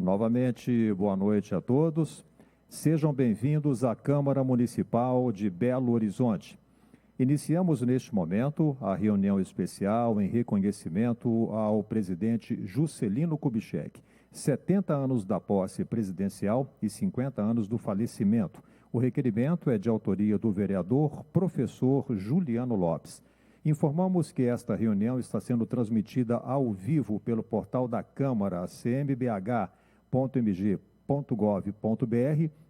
Novamente, boa noite a todos. Sejam bem-vindos à Câmara Municipal de Belo Horizonte. Iniciamos neste momento a reunião especial em reconhecimento ao presidente Juscelino Kubitschek. 70 anos da posse presidencial e 50 anos do falecimento. O requerimento é de autoria do vereador professor Juliano Lopes. Informamos que esta reunião está sendo transmitida ao vivo pelo portal da Câmara, cmbh.mg.gov.br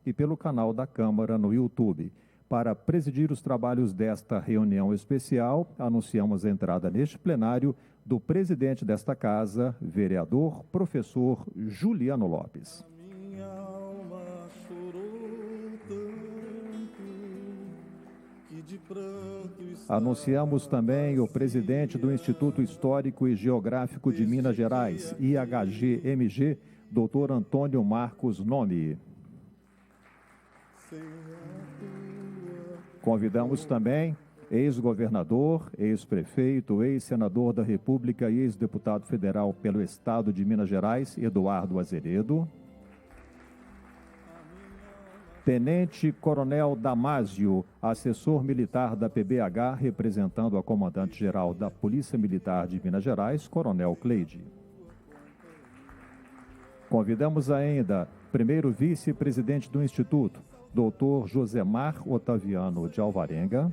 e pelo canal da Câmara no YouTube. Para presidir os trabalhos desta reunião especial, anunciamos a entrada neste plenário do presidente desta casa, vereador professor Juliano Lopes. Anunciamos também o presidente do Instituto Histórico e Geográfico de Minas Gerais, IHG-MG, Dr. Antônio Marcos Nome. Convidamos também ex-governador, ex-prefeito, ex-senador da República e ex-deputado federal pelo Estado de Minas Gerais, Eduardo Azeredo. Tenente Coronel Damásio, assessor militar da PBH, representando a comandante-geral da Polícia Militar de Minas Gerais, Coronel Cleide. Convidamos ainda primeiro vice-presidente do Instituto, Dr. Josemar Otaviano de Alvarenga.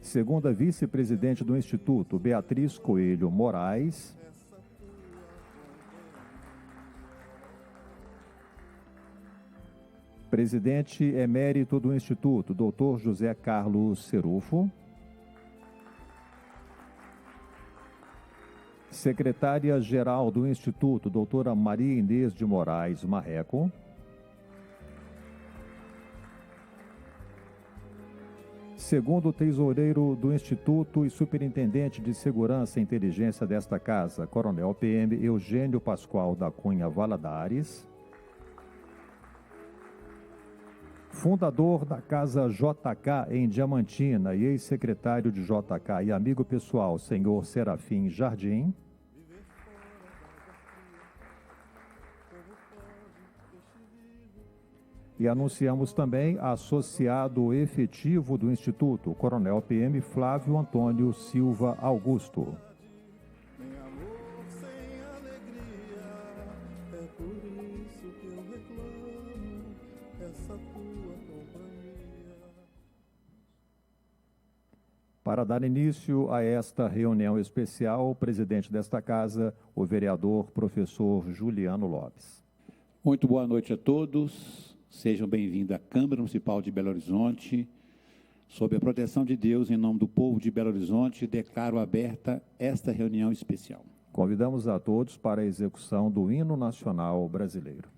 Segunda vice-presidente do Instituto, Beatriz Coelho Moraes. Presidente emérito do Instituto, Dr. José Carlos Cerufo. Secretária-geral do Instituto, doutora Maria Inês de Moraes Marreco. Segundo tesoureiro do Instituto e superintendente de Segurança e Inteligência desta casa, Coronel PM Eugênio Pascoal da Cunha Valadares. Fundador da Casa JK em Diamantina e ex-secretário de JK e amigo pessoal, senhor Serafim Jardim. E anunciamos também associado efetivo do Instituto, Coronel PM Flávio Antônio Silva Augusto. Para dar início a esta reunião especial, o presidente desta casa, o vereador professor Juliano Lopes. Muito boa noite a todos. Sejam bem-vindos à Câmara Municipal de Belo Horizonte. Sob a proteção de Deus, em nome do povo de Belo Horizonte, declaro aberta esta reunião especial. Convidamos a todos para a execução do Hino Nacional Brasileiro.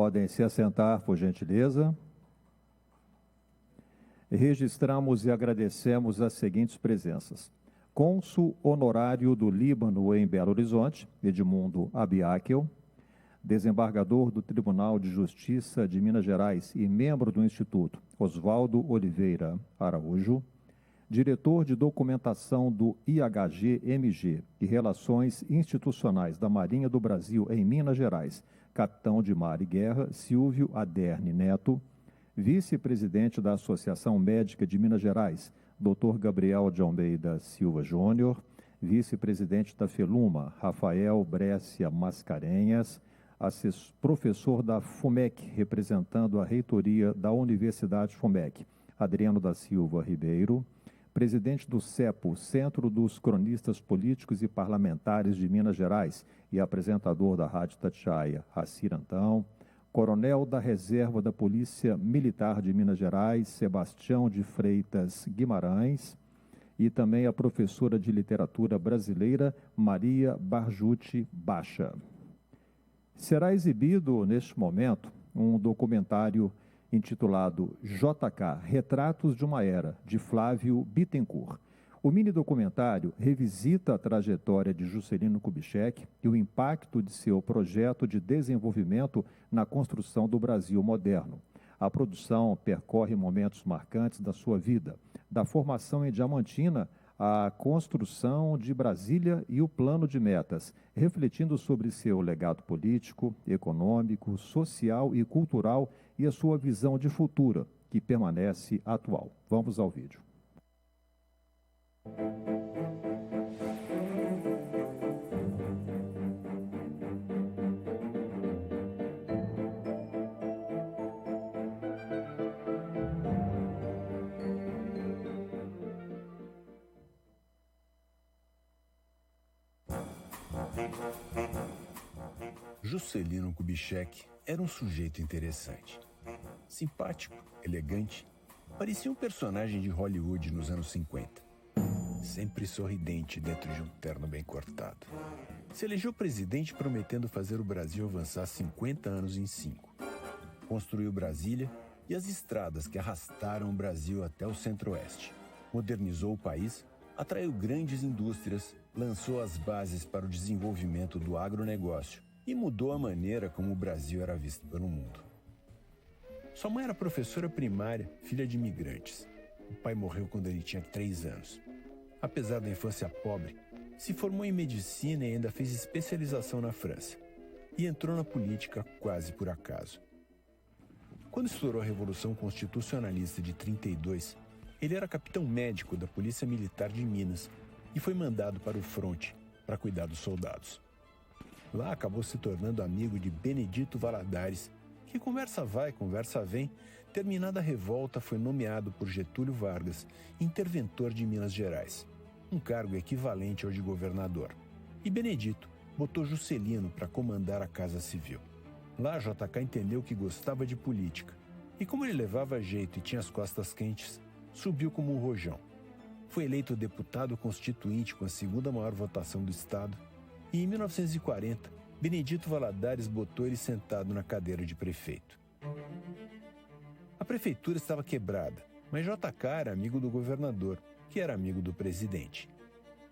Podem se assentar, por gentileza. Registramos e agradecemos as seguintes presenças. Cônsul honorário do Líbano em Belo Horizonte, Edmundo Abiakel. Desembargador do Tribunal de Justiça de Minas Gerais e membro do Instituto, Oswaldo Oliveira Araújo. Diretor de Documentação do IHG-MG e Relações Institucionais da Marinha do Brasil em Minas Gerais, Capitão de Mar e Guerra, Silvio Aderne Neto. Vice-presidente da Associação Médica de Minas Gerais, Dr. Gabriel de Almeida Silva Júnior. Vice-presidente da FELUMA, Rafael Brescia Mascarenhas. Professor da FUMEC, representando a reitoria da Universidade FUMEC, Adriano da Silva Ribeiro. Presidente do CEPO, Centro dos Cronistas Políticos e Parlamentares de Minas Gerais, e apresentador da Rádio Itatiaia, Racir Antão. Coronel da Reserva da Polícia Militar de Minas Gerais, Sebastião de Freitas Guimarães. E também a professora de Literatura Brasileira, Maria Barjuti Bacha. Será exibido, neste momento, um documentário intitulado JK, Retratos de uma Era, de Flávio Bittencourt. O mini-documentário revisita a trajetória de Juscelino Kubitschek e o impacto de seu projeto de desenvolvimento na construção do Brasil moderno. A produção percorre momentos marcantes da sua vida, da formação em Diamantina à construção de Brasília e o plano de metas, refletindo sobre seu legado político, econômico, social e cultural e a sua visão de futuro, que permanece atual. Vamos ao vídeo. Juscelino Kubitschek era um sujeito interessante. Simpático, elegante, parecia um personagem de Hollywood nos anos 50. Sempre sorridente dentro de um terno bem cortado. Se elegeu presidente prometendo fazer o Brasil avançar 50 anos em 5. Construiu Brasília e as estradas que arrastaram o Brasil até o centro-oeste. Modernizou o país, atraiu grandes indústrias, lançou as bases para o desenvolvimento do agronegócio e mudou a maneira como o Brasil era visto pelo mundo. Sua mãe era professora primária, filha de imigrantes. O pai morreu quando ele tinha 3 anos. Apesar da infância pobre, se formou em medicina e ainda fez especialização na França. E entrou na política quase por acaso. Quando estourou a Revolução Constitucionalista de 32, ele era capitão médico da Polícia Militar de Minas e foi mandado para o fronte para cuidar dos soldados. Lá acabou se tornando amigo de Benedito Valadares, que conversa vai, conversa vem, terminada a revolta foi nomeado por Getúlio Vargas interventor de Minas Gerais, um cargo equivalente ao de governador. E Benedito botou Juscelino para comandar a Casa Civil. Lá JK entendeu que gostava de política, e como ele levava jeito e tinha as costas quentes, subiu como um rojão. Foi eleito deputado constituinte com a segunda maior votação do estado, e em 1940, Benedito Valadares botou ele sentado na cadeira de prefeito. A prefeitura estava quebrada, mas JK era amigo do governador, que era amigo do presidente.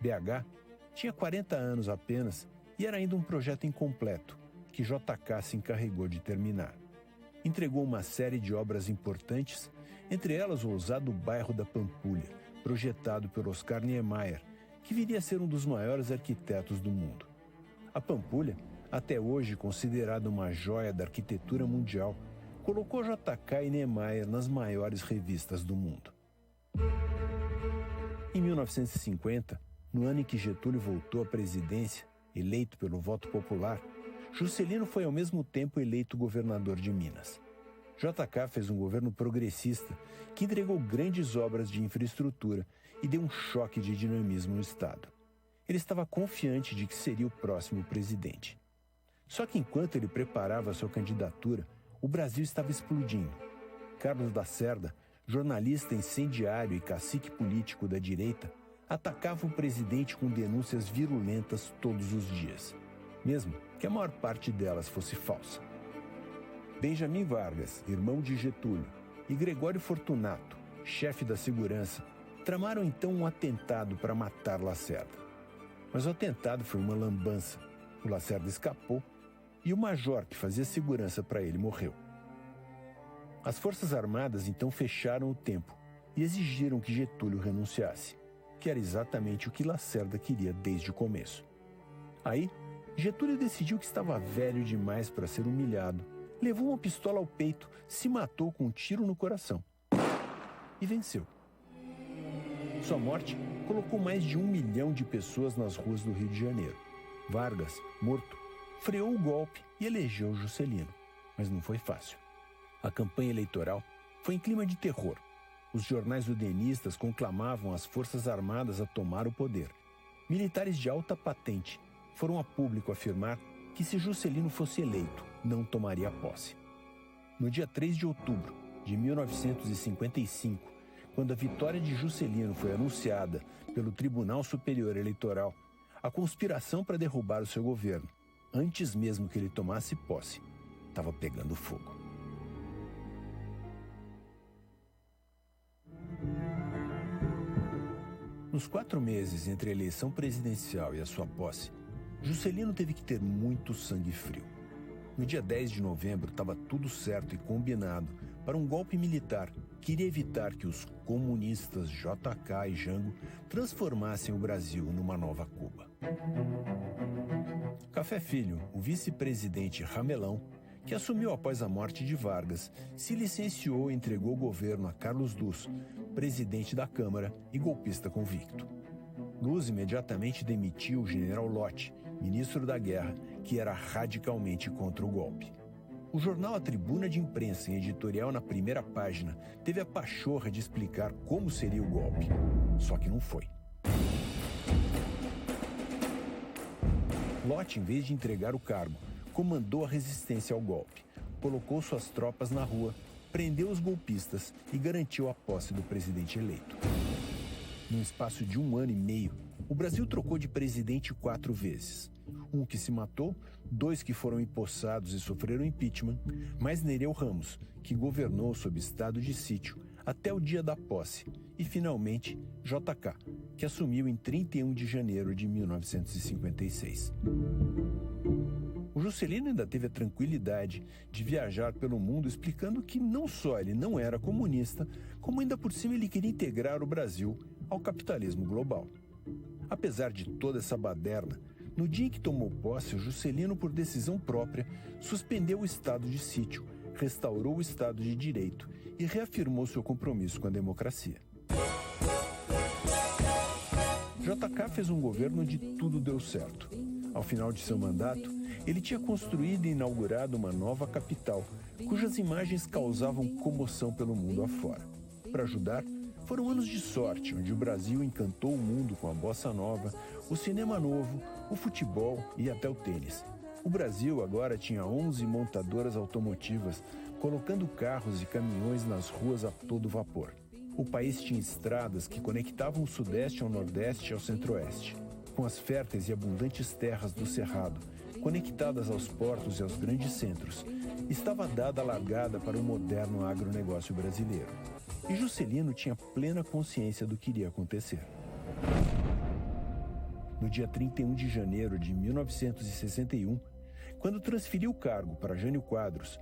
BH tinha 40 anos apenas e era ainda um projeto incompleto, que JK se encarregou de terminar. Entregou uma série de obras importantes, entre elas o ousado bairro da Pampulha, projetado por Oscar Niemeyer, que viria a ser um dos maiores arquitetos do mundo. A Pampulha, até hoje considerada uma joia da arquitetura mundial, colocou JK e Niemeyer nas maiores revistas do mundo. Em 1950, no ano em que Getúlio voltou à presidência, eleito pelo voto popular, Juscelino foi ao mesmo tempo eleito governador de Minas. JK fez um governo progressista que entregou grandes obras de infraestrutura e deu um choque de dinamismo no estado. Ele estava confiante de que seria o próximo presidente. Só que enquanto ele preparava sua candidatura, o Brasil estava explodindo. Carlos Lacerda, jornalista incendiário e cacique político da direita, atacava o presidente com denúncias virulentas todos os dias, mesmo que a maior parte delas fosse falsa. Benjamin Vargas, irmão de Getúlio, e Gregório Fortunato, chefe da segurança, tramaram então um atentado para matar Lacerda. Mas o atentado foi uma lambança. O Lacerda escapou e o major que fazia segurança para ele morreu. As Forças Armadas então fecharam o tempo e exigiram que Getúlio renunciasse, que era exatamente o que Lacerda queria desde o começo. Aí, Getúlio decidiu que estava velho demais para ser humilhado, levou uma pistola ao peito, se matou com um tiro no coração e venceu. Sua morte colocou mais de 1 milhão de pessoas nas ruas do Rio de Janeiro. Vargas, morto, freou o golpe e elegeu Juscelino, mas não foi fácil. A campanha eleitoral foi em clima de terror. Os jornais udenistas conclamavam as Forças Armadas a tomar o poder. Militares de alta patente foram a público afirmar que se Juscelino fosse eleito, não tomaria posse. No dia 3 de outubro de 1955, quando a vitória de Juscelino foi anunciada pelo Tribunal Superior Eleitoral, a conspiração para derrubar o seu governo, antes mesmo que ele tomasse posse, estava pegando fogo. Nos 4 meses entre a eleição presidencial e a sua posse, Juscelino teve que ter muito sangue frio. No dia 10 de novembro estava tudo certo e combinado para um golpe militar que iria evitar que os comunistas JK e Jango transformassem o Brasil numa nova Cuba. Café Filho, o vice-presidente ramelão, que assumiu após a morte de Vargas, se licenciou e entregou o governo a Carlos Duz, presidente da Câmara e golpista convicto. Duz imediatamente demitiu o general Lott, ministro da Guerra, que era radicalmente contra o golpe. O jornal A Tribuna de Imprensa, em editorial na primeira página, teve a pachorra de explicar como seria o golpe. Só que não foi. Lott, em vez de entregar o cargo, comandou a resistência ao golpe, colocou suas tropas na rua, prendeu os golpistas e garantiu a posse do presidente eleito. Num espaço de 1 ano e meio, o Brasil trocou de presidente 4 vezes. Um que se matou, 2 que foram empossados e sofreram impeachment, mais Nereu Ramos, que governou sob estado de sítio até o dia da posse, e finalmente JK, que assumiu em 31 de janeiro de 1956. O Juscelino ainda teve a tranquilidade de viajar pelo mundo explicando que não só ele não era comunista, como ainda por cima ele queria integrar o Brasil ao capitalismo global. Apesar de toda essa baderna, no dia em que tomou posse, o Juscelino, por decisão própria, suspendeu o estado de sítio, restaurou o Estado de Direito e reafirmou seu compromisso com a democracia. JK fez um governo onde tudo deu certo. Ao final de seu mandato, ele tinha construído e inaugurado uma nova capital, cujas imagens causavam comoção pelo mundo afora. Para ajudar, foram anos de sorte, onde o Brasil encantou o mundo com a bossa nova, o cinema novo, o futebol e até o tênis. O Brasil agora tinha 11 montadoras automotivas, colocando carros e caminhões nas ruas a todo vapor. O país tinha estradas que conectavam o Sudeste ao Nordeste e ao Centro-Oeste. Com as férteis e abundantes terras do Cerrado, conectadas aos portos e aos grandes centros, estava dada a largada para o moderno agronegócio brasileiro. E Juscelino tinha plena consciência do que iria acontecer. No dia 31 de janeiro de 1961, quando transferiu o cargo para Jânio Quadros,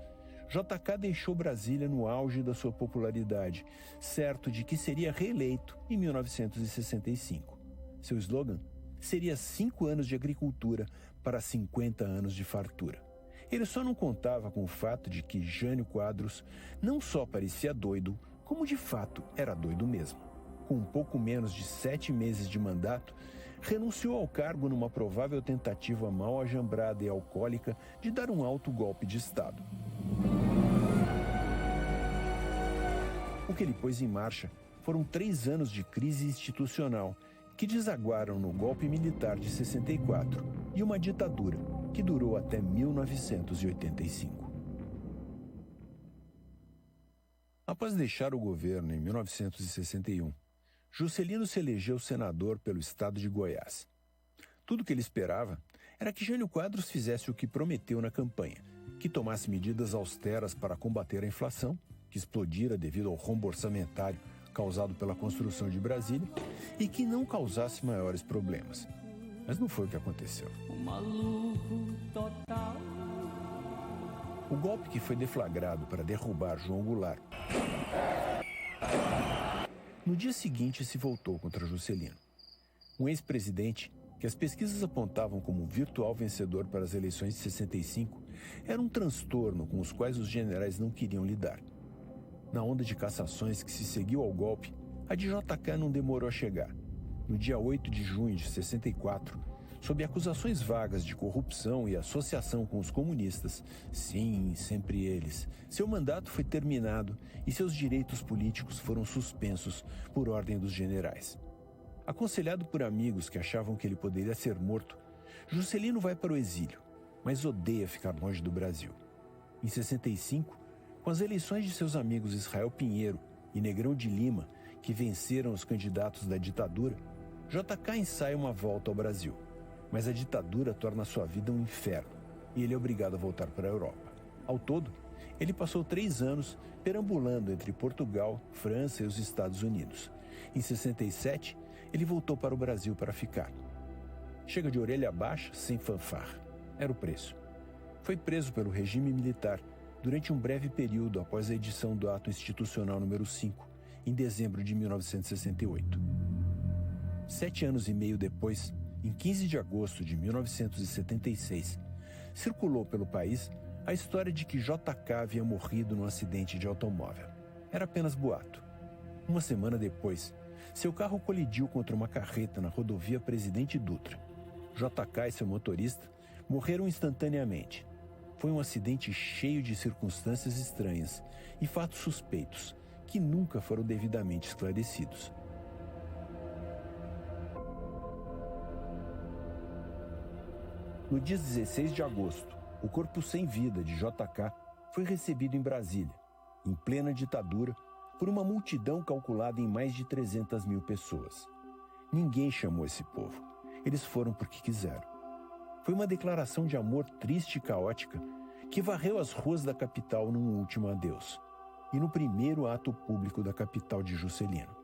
JK deixou Brasília no auge da sua popularidade, certo de que seria reeleito em 1965. Seu slogan seria 5 anos de agricultura para 50 anos de fartura. Ele só não contava com o fato de que Jânio Quadros não só parecia doido, como de fato era doido mesmo. Com um pouco menos de 7 meses de mandato, renunciou ao cargo numa provável tentativa mal ajambrada e alcoólica de dar um alto golpe de Estado. O que ele pôs em marcha foram 3 anos de crise institucional que desaguaram no golpe militar de 64 e uma ditadura que durou até 1985. Após deixar o governo em 1961, Juscelino se elegeu senador pelo estado de Goiás. Tudo o que ele esperava era que Jânio Quadros fizesse o que prometeu na campanha, que tomasse medidas austeras para combater a inflação, que explodira devido ao rombo orçamentário causado pela construção de Brasília, e que não causasse maiores problemas. Mas não foi o que aconteceu. O golpe que foi deflagrado para derrubar João Goulart, no dia seguinte se voltou contra Juscelino. Um ex-presidente que as pesquisas apontavam como virtual vencedor para as eleições de 65, era um transtorno com os quais os generais não queriam lidar. Na onda de cassações que se seguiu ao golpe, a de JK não demorou a chegar. No dia 8 de junho de 64, sob acusações vagas de corrupção e associação com os comunistas, sim, sempre eles, seu mandato foi terminado e seus direitos políticos foram suspensos por ordem dos generais. Aconselhado por amigos que achavam que ele poderia ser morto, Juscelino vai para o exílio, mas odeia ficar longe do Brasil. Em 65, com as eleições de seus amigos Israel Pinheiro e Negrão de Lima, que venceram os candidatos da ditadura, JK ensaia uma volta ao Brasil. Mas a ditadura torna sua vida um inferno e ele é obrigado a voltar para a Europa. Ao todo, ele passou 3 anos perambulando entre Portugal, França e os Estados Unidos. Em 67, ele voltou para o Brasil para ficar. Chega de orelha baixa, sem fanfarra. Era o preço. Foi preso pelo regime militar durante um breve período após a edição do Ato Institucional número 5, em dezembro de 1968. 7 anos e meio depois, em 15 de agosto de 1976, circulou pelo país a história de que JK havia morrido num acidente de automóvel. Era apenas boato. Uma semana depois, seu carro colidiu contra uma carreta na rodovia Presidente Dutra. JK e seu motorista morreram instantaneamente. Foi um acidente cheio de circunstâncias estranhas e fatos suspeitos que nunca foram devidamente esclarecidos. No dia 16 de agosto, o corpo sem vida de JK foi recebido em Brasília, em plena ditadura, por uma multidão calculada em mais de 300 mil pessoas. Ninguém chamou esse povo. Eles foram porque quiseram. Foi uma declaração de amor triste e caótica que varreu as ruas da capital num último adeus e no primeiro ato público da capital de Juscelino.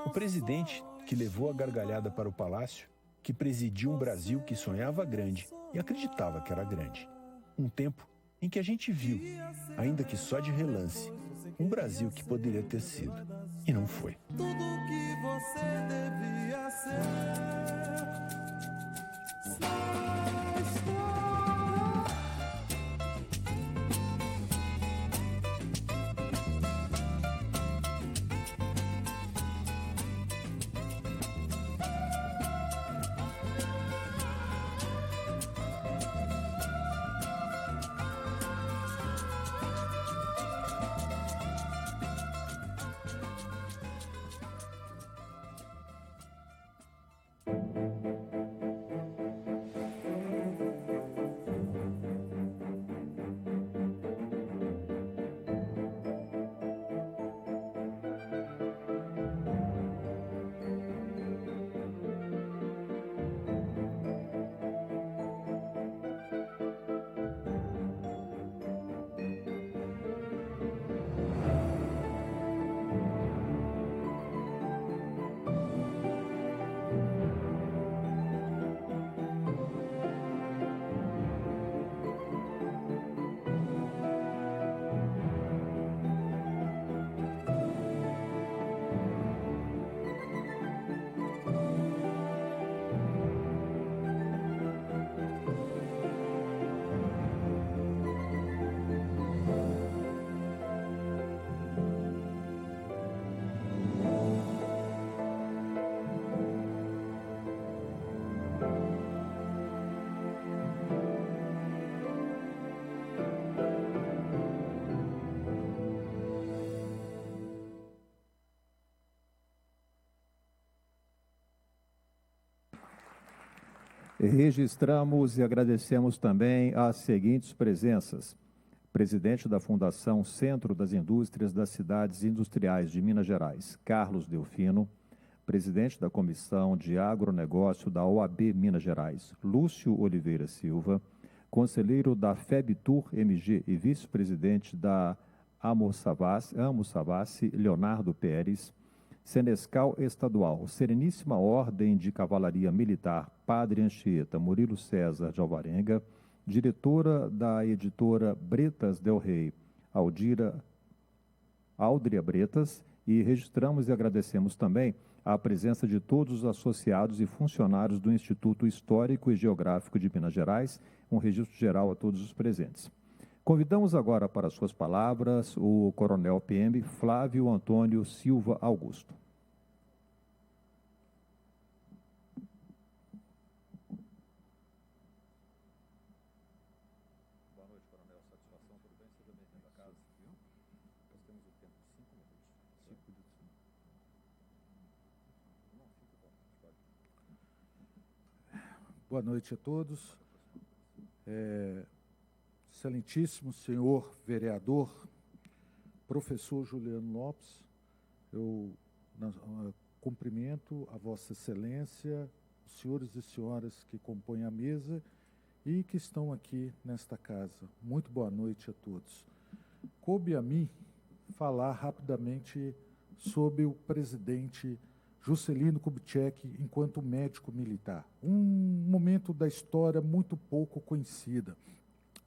O presidente, que levou a gargalhada para o palácio, que presidiu um Brasil que sonhava grande e acreditava que era grande. Um tempo em que a gente viu, ainda que só de relance, um Brasil que poderia ter sido, e não foi. Tudo que você devia ser. Registramos e agradecemos também as seguintes presenças: presidente da Fundação Centro das Indústrias das Cidades Industriais de Minas Gerais, Carlos Delfino; presidente da Comissão de Agronegócio da OAB Minas Gerais, Lúcio Oliveira Silva; conselheiro da FEBTUR MG e vice-presidente da Amo Savassi, Leonardo Pérez, Senescal Estadual, Sereníssima Ordem de Cavalaria Militar, Padre Anchieta Murilo César de Alvarenga, diretora da editora Bretas del Rey, Aldria Bretas, e registramos e agradecemos também a presença de todos os associados e funcionários do Instituto Histórico e Geográfico de Minas Gerais, um registro geral a todos os presentes. Convidamos agora para suas palavras o Coronel PM Flávio Antônio Silva Augusto. Boa noite, Coronel. Satisfação, tudo bem? Seja bem-vindo à casa. Nós temos o tempo de 5 minutos. 5 minutos. Não, 5 minutos. Boa noite a todos. Excelentíssimo senhor vereador, professor Juliano Lopes, eu cumprimento a Vossa Excelência, os senhores e senhoras que compõem a mesa e que estão aqui nesta casa. Muito boa noite a todos. Coube a mim falar rapidamente sobre o presidente Juscelino Kubitschek enquanto médico militar. Um momento da história muito pouco conhecida.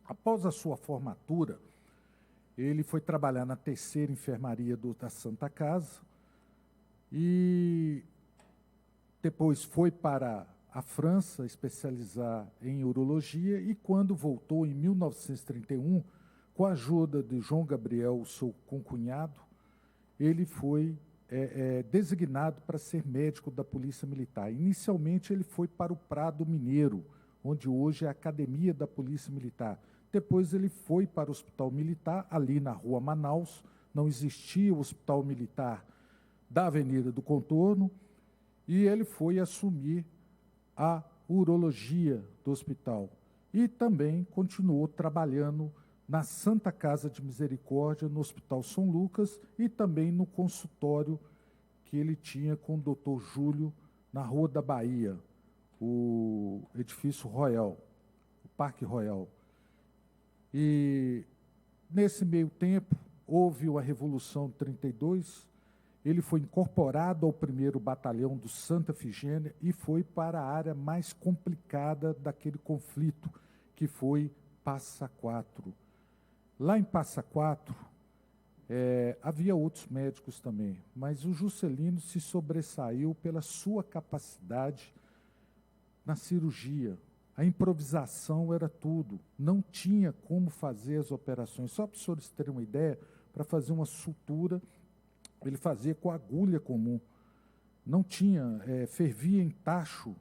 Após a sua formatura, ele foi trabalhar na 3ª Enfermaria da Santa Casa e depois foi para a França especializar em urologia e quando voltou em 1931, com a ajuda de João Gabriel, seu concunhado, ele foi designado para ser médico da Polícia Militar. Inicialmente ele foi para o Prado Mineiro, onde hoje é a Academia da Polícia Militar. Depois ele foi para o Hospital Militar, ali na Rua Manaus, não existia o Hospital Militar da Avenida do Contorno, e ele foi assumir a urologia do hospital. E também continuou trabalhando na Santa Casa de Misericórdia, no Hospital São Lucas, e também no consultório que ele tinha com o Dr. Júlio, na Rua da Bahia, o edifício Royal, o Parque Royal. E, nesse meio tempo, houve a Revolução de 32, ele foi incorporado ao 1º Batalhão do Santa Efigênia e foi para a área mais complicada daquele conflito, que foi Passa Quatro. Lá em Passa Quatro, havia outros médicos também, mas o Juscelino se sobressaiu pela sua capacidade na cirurgia. A improvisação era tudo, não tinha como fazer as operações. Só para os senhores terem uma ideia, para fazer uma sutura, ele fazia com agulha comum. Não tinha, fervia em tacho,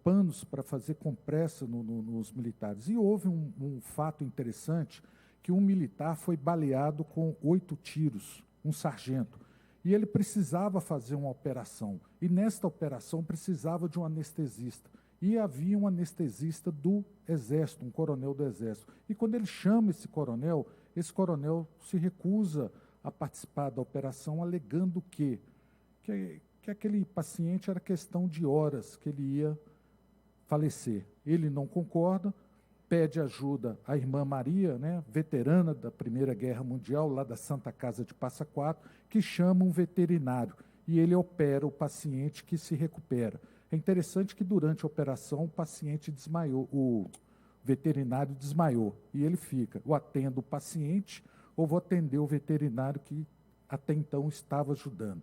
panos para fazer compressa nos militares. E houve um fato interessante, que um militar foi baleado com 8 tiros, um sargento. E ele precisava fazer uma operação. E nesta operação precisava de um anestesista. E havia um anestesista do Exército, um coronel do Exército. E quando ele chama esse coronel se recusa a participar da operação, alegando que aquele paciente era questão de horas que ele ia falecer. Ele não concorda, pede ajuda à irmã Maria, né, veterana da Primeira Guerra Mundial, lá da Santa Casa de Passa Quatro, que chama um veterinário. E ele opera o paciente, que se recupera. É interessante que durante a operação o paciente desmaiou, o veterinário desmaiou, e ele fica, ou atendo o paciente, ou vou atender o veterinário que até então estava ajudando.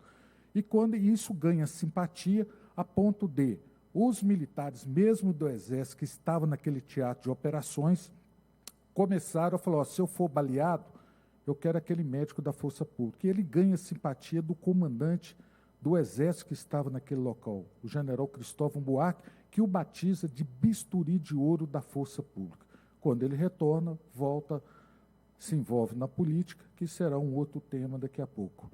E quando isso ganha simpatia, a ponto de os militares, mesmo do Exército, que estavam naquele teatro de operações, começaram a falar, se eu for baleado, eu quero aquele médico da Força Pública. E ele ganha simpatia do comandante do Exército que estava naquele local, o general Cristóvão Buarque, que o batiza de bisturi de ouro da Força Pública. Quando ele retorna, volta, se envolve na política, que será um outro tema daqui a pouco.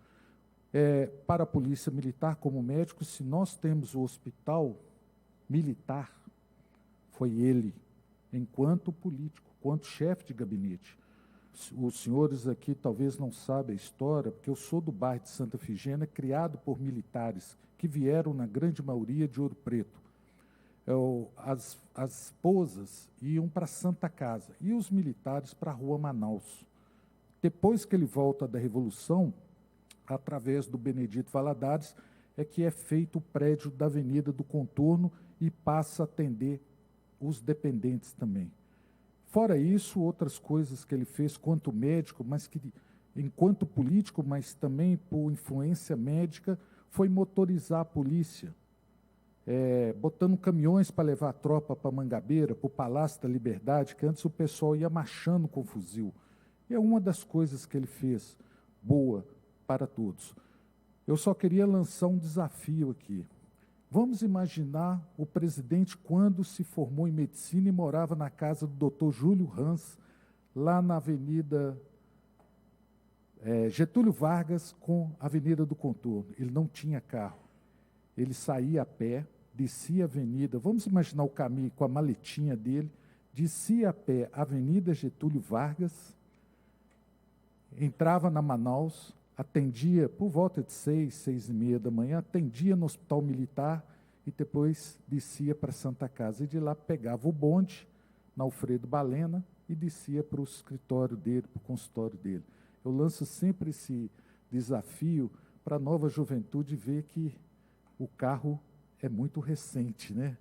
Para a Polícia Militar, como médico, se nós temos o hospital militar, foi ele, enquanto político, enquanto chefe de gabinete. Os senhores aqui talvez não sabem a história, porque eu sou do bairro de Santa Efigênia, criado por militares, que vieram, na grande maioria, de Ouro Preto. as esposas iam para a Santa Casa e os militares para a Rua Manaus. Depois que ele volta da Revolução, através do Benedito Valadares, é que é feito o prédio da Avenida do Contorno e passa a atender os dependentes também. Fora isso, outras coisas que ele fez quanto médico, mas que enquanto político, mas também por influência médica, foi motorizar a polícia, botando caminhões para levar a tropa para Mangabeira, para o Palácio da Liberdade, que antes o pessoal ia marchando com fuzil. E é uma das coisas que ele fez, boa para todos. Eu só queria lançar um desafio aqui. Vamos imaginar o presidente quando se formou em medicina e morava na casa do Dr. Júlio Hans, lá na Avenida Getúlio Vargas com a Avenida do Contorno. Ele não tinha carro. Ele saía a pé, descia a avenida, vamos imaginar o caminho com a maletinha dele, descia a pé a Avenida Getúlio Vargas, entrava na Manaus, atendia por volta de 6h30 da manhã, atendia no Hospital Militar e depois descia para Santa Casa. E de lá pegava o bonde, na Alfredo Balena, e descia para o escritório dele, para o consultório dele. Eu lanço sempre esse desafio para a nova juventude ver que o carro é muito recente, né?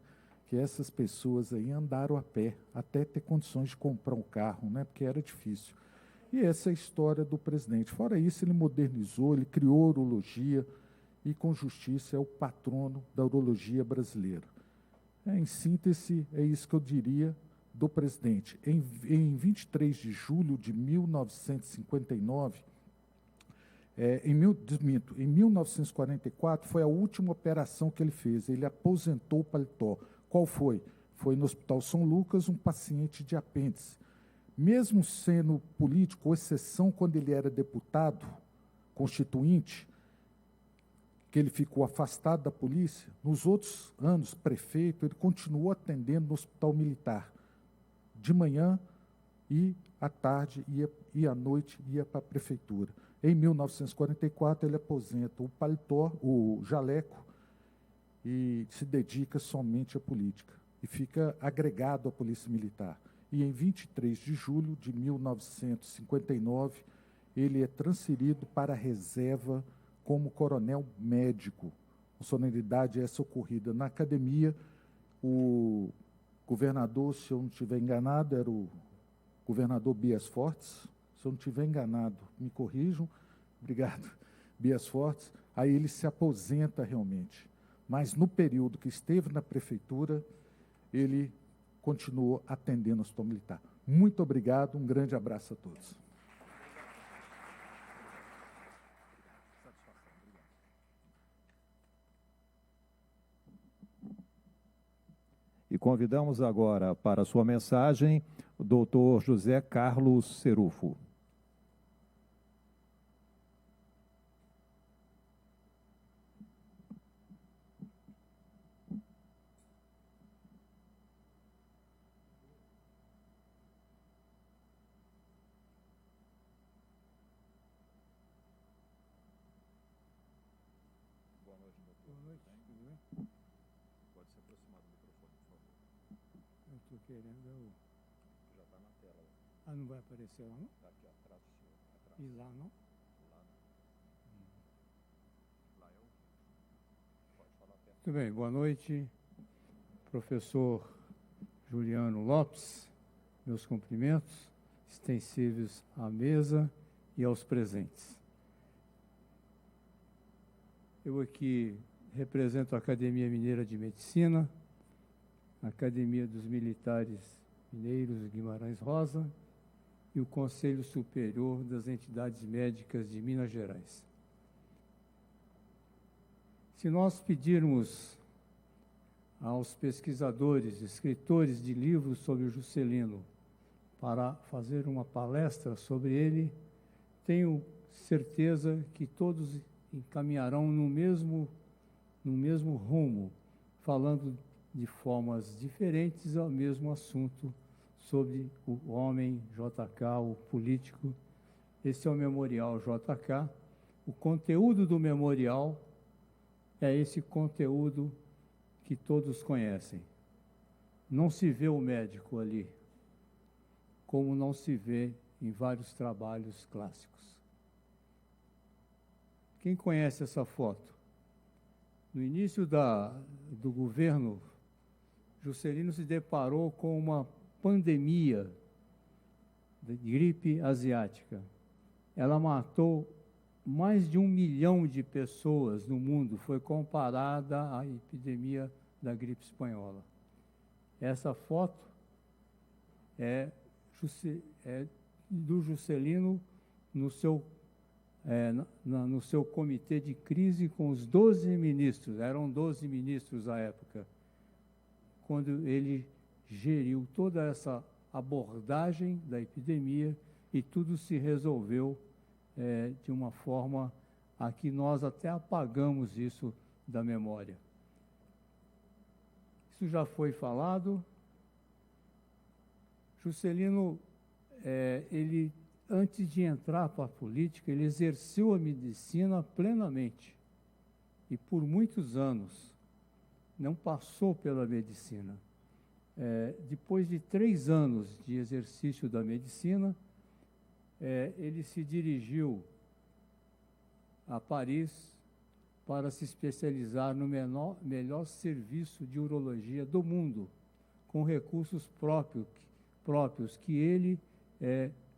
Que essas pessoas aí andaram a pé, até ter condições de comprar um carro, né? Porque era difícil. E essa é a história do presidente. Fora isso, ele modernizou, ele criou a urologia e, com justiça, é o patrono da urologia brasileira. Em síntese, é isso que eu diria do presidente. Em 23 de julho de 1959, em 1944, foi a última operação que ele fez. Ele aposentou o paletó. Qual foi? Foi no Hospital São Lucas, um paciente de apêndice. Mesmo sendo político, com exceção quando ele era deputado constituinte, que ele ficou afastado da polícia, nos outros anos, prefeito, ele continuou atendendo no Hospital Militar. De manhã e à tarde e à noite ia para a prefeitura. Em 1944, ele aposenta o paletó, o jaleco, e se dedica somente à política. E fica agregado à Polícia Militar. E em 23 de julho de 1959, ele é transferido para a reserva como coronel médico. A solenidade essa ocorrida na academia. O governador, se eu não estiver enganado, era o governador Bias Fortes. Se eu não estiver enganado, me corrijam. Obrigado, Bias Fortes. Aí ele se aposenta realmente. Mas no período que esteve na prefeitura, ele continuou atendendo o Hospital Militar. Muito obrigado, um grande abraço a todos. E convidamos agora para a sua mensagem o doutor José Carlos Cerufo. Boa noite, doutor. Boa noite, tudo bem? Pode se aproximar do microfone, por favor. Eu estou querendo... Já está na tela. Ah, não vai aparecer lá, não? Está aqui atrás do senhor. Atrás. E lá, não? Lá não. Lá é o... Pode falar perto. Muito bem, boa noite, professor Juliano Lopes, meus cumprimentos extensivos à mesa e aos presentes. Eu aqui represento a Academia Mineira de Medicina, a Academia dos Militares Mineiros Guimarães Rosa e o Conselho Superior das Entidades Médicas de Minas Gerais. Se nós pedirmos aos pesquisadores, escritores de livros sobre o Juscelino, para fazer uma palestra sobre ele, tenho certeza que todos encaminharão no mesmo rumo, falando de formas diferentes ao mesmo assunto, sobre o homem JK, o político. Esse é o Memorial JK. O conteúdo do memorial é esse conteúdo que todos conhecem. não se vê o médico ali, como não se vê em vários trabalhos clássicos. Quem conhece essa foto? No início do governo, Juscelino se deparou com uma pandemia de gripe asiática. Ela matou mais de 1 milhão de pessoas no mundo, foi comparada à epidemia da gripe espanhola. Essa foto é do Juscelino no seu comitê de crise com os 12 ministros, eram 12 ministros à época, quando ele geriu toda essa abordagem da epidemia e tudo se resolveu de uma forma a que nós até apagamos isso da memória. Isso já foi falado. Juscelino, ele, antes de entrar para a política, ele exerceu a medicina plenamente e por muitos anos não passou pela medicina. Depois de 3 anos de exercício da medicina, ele se dirigiu a Paris para se especializar no melhor serviço de urologia do mundo, com recursos próprios que ele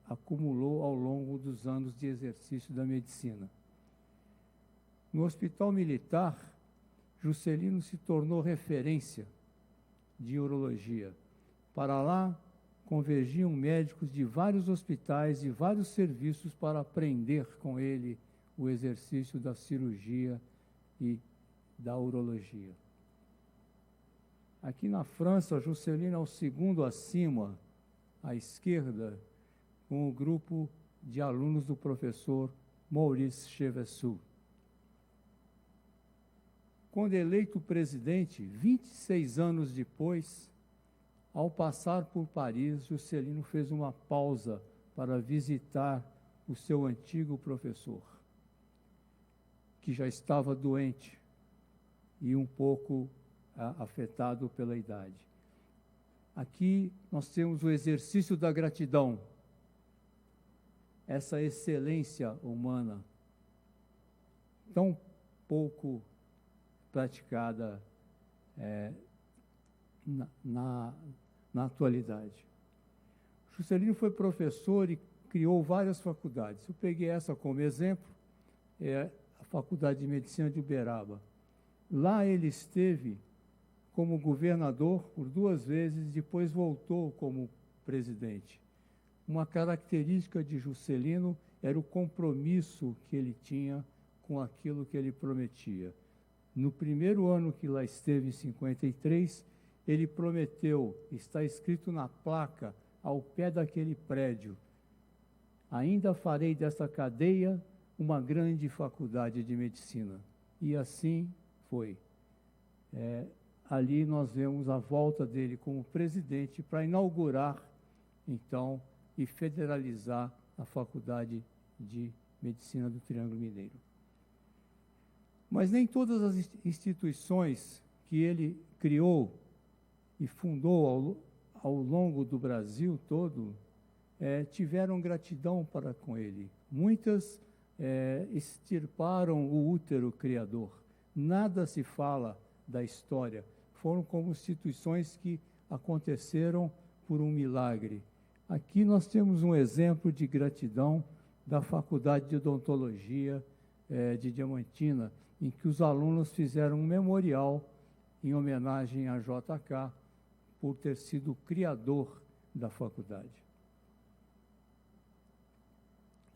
acumulou ao longo dos anos de exercício da medicina. No Hospital Militar, Juscelino se tornou referência de urologia. Para lá, convergiam médicos de vários hospitais e vários serviços para aprender com ele o exercício da cirurgia e da urologia. Aqui na França, Juscelino é o segundo acima, à esquerda, com o grupo de alunos do professor Maurice Chevessus. Quando eleito presidente, 26 anos depois, ao passar por Paris, Juscelino fez uma pausa para visitar o seu antigo professor, que já estava doente e um pouco afetado pela idade. Aqui nós temos o exercício da gratidão, essa excelência humana, tão pouco praticada na atualidade. Juscelino foi professor e criou várias faculdades. Eu peguei essa como exemplo, a Faculdade de Medicina de Uberaba. Lá ele esteve como governador por 2 vezes, depois voltou como presidente. Uma característica de Juscelino era o compromisso que ele tinha com aquilo que ele prometia. No primeiro ano que lá esteve, em 53, ele prometeu, está escrito na placa, ao pé daquele prédio, ainda farei desta cadeia uma grande faculdade de medicina. E assim foi. Ali nós vemos a volta dele como presidente para inaugurar, então, e federalizar a Faculdade de Medicina do Triângulo Mineiro. Mas nem todas as instituições que ele criou e fundou ao longo do Brasil todo tiveram gratidão para com ele. Muitas extirparam o útero criador. Nada se fala da história. Foram como instituições que aconteceram por um milagre. Aqui nós temos um exemplo de gratidão da Faculdade de Odontologia de Diamantina, em que os alunos fizeram um memorial em homenagem a JK por ter sido o criador da faculdade.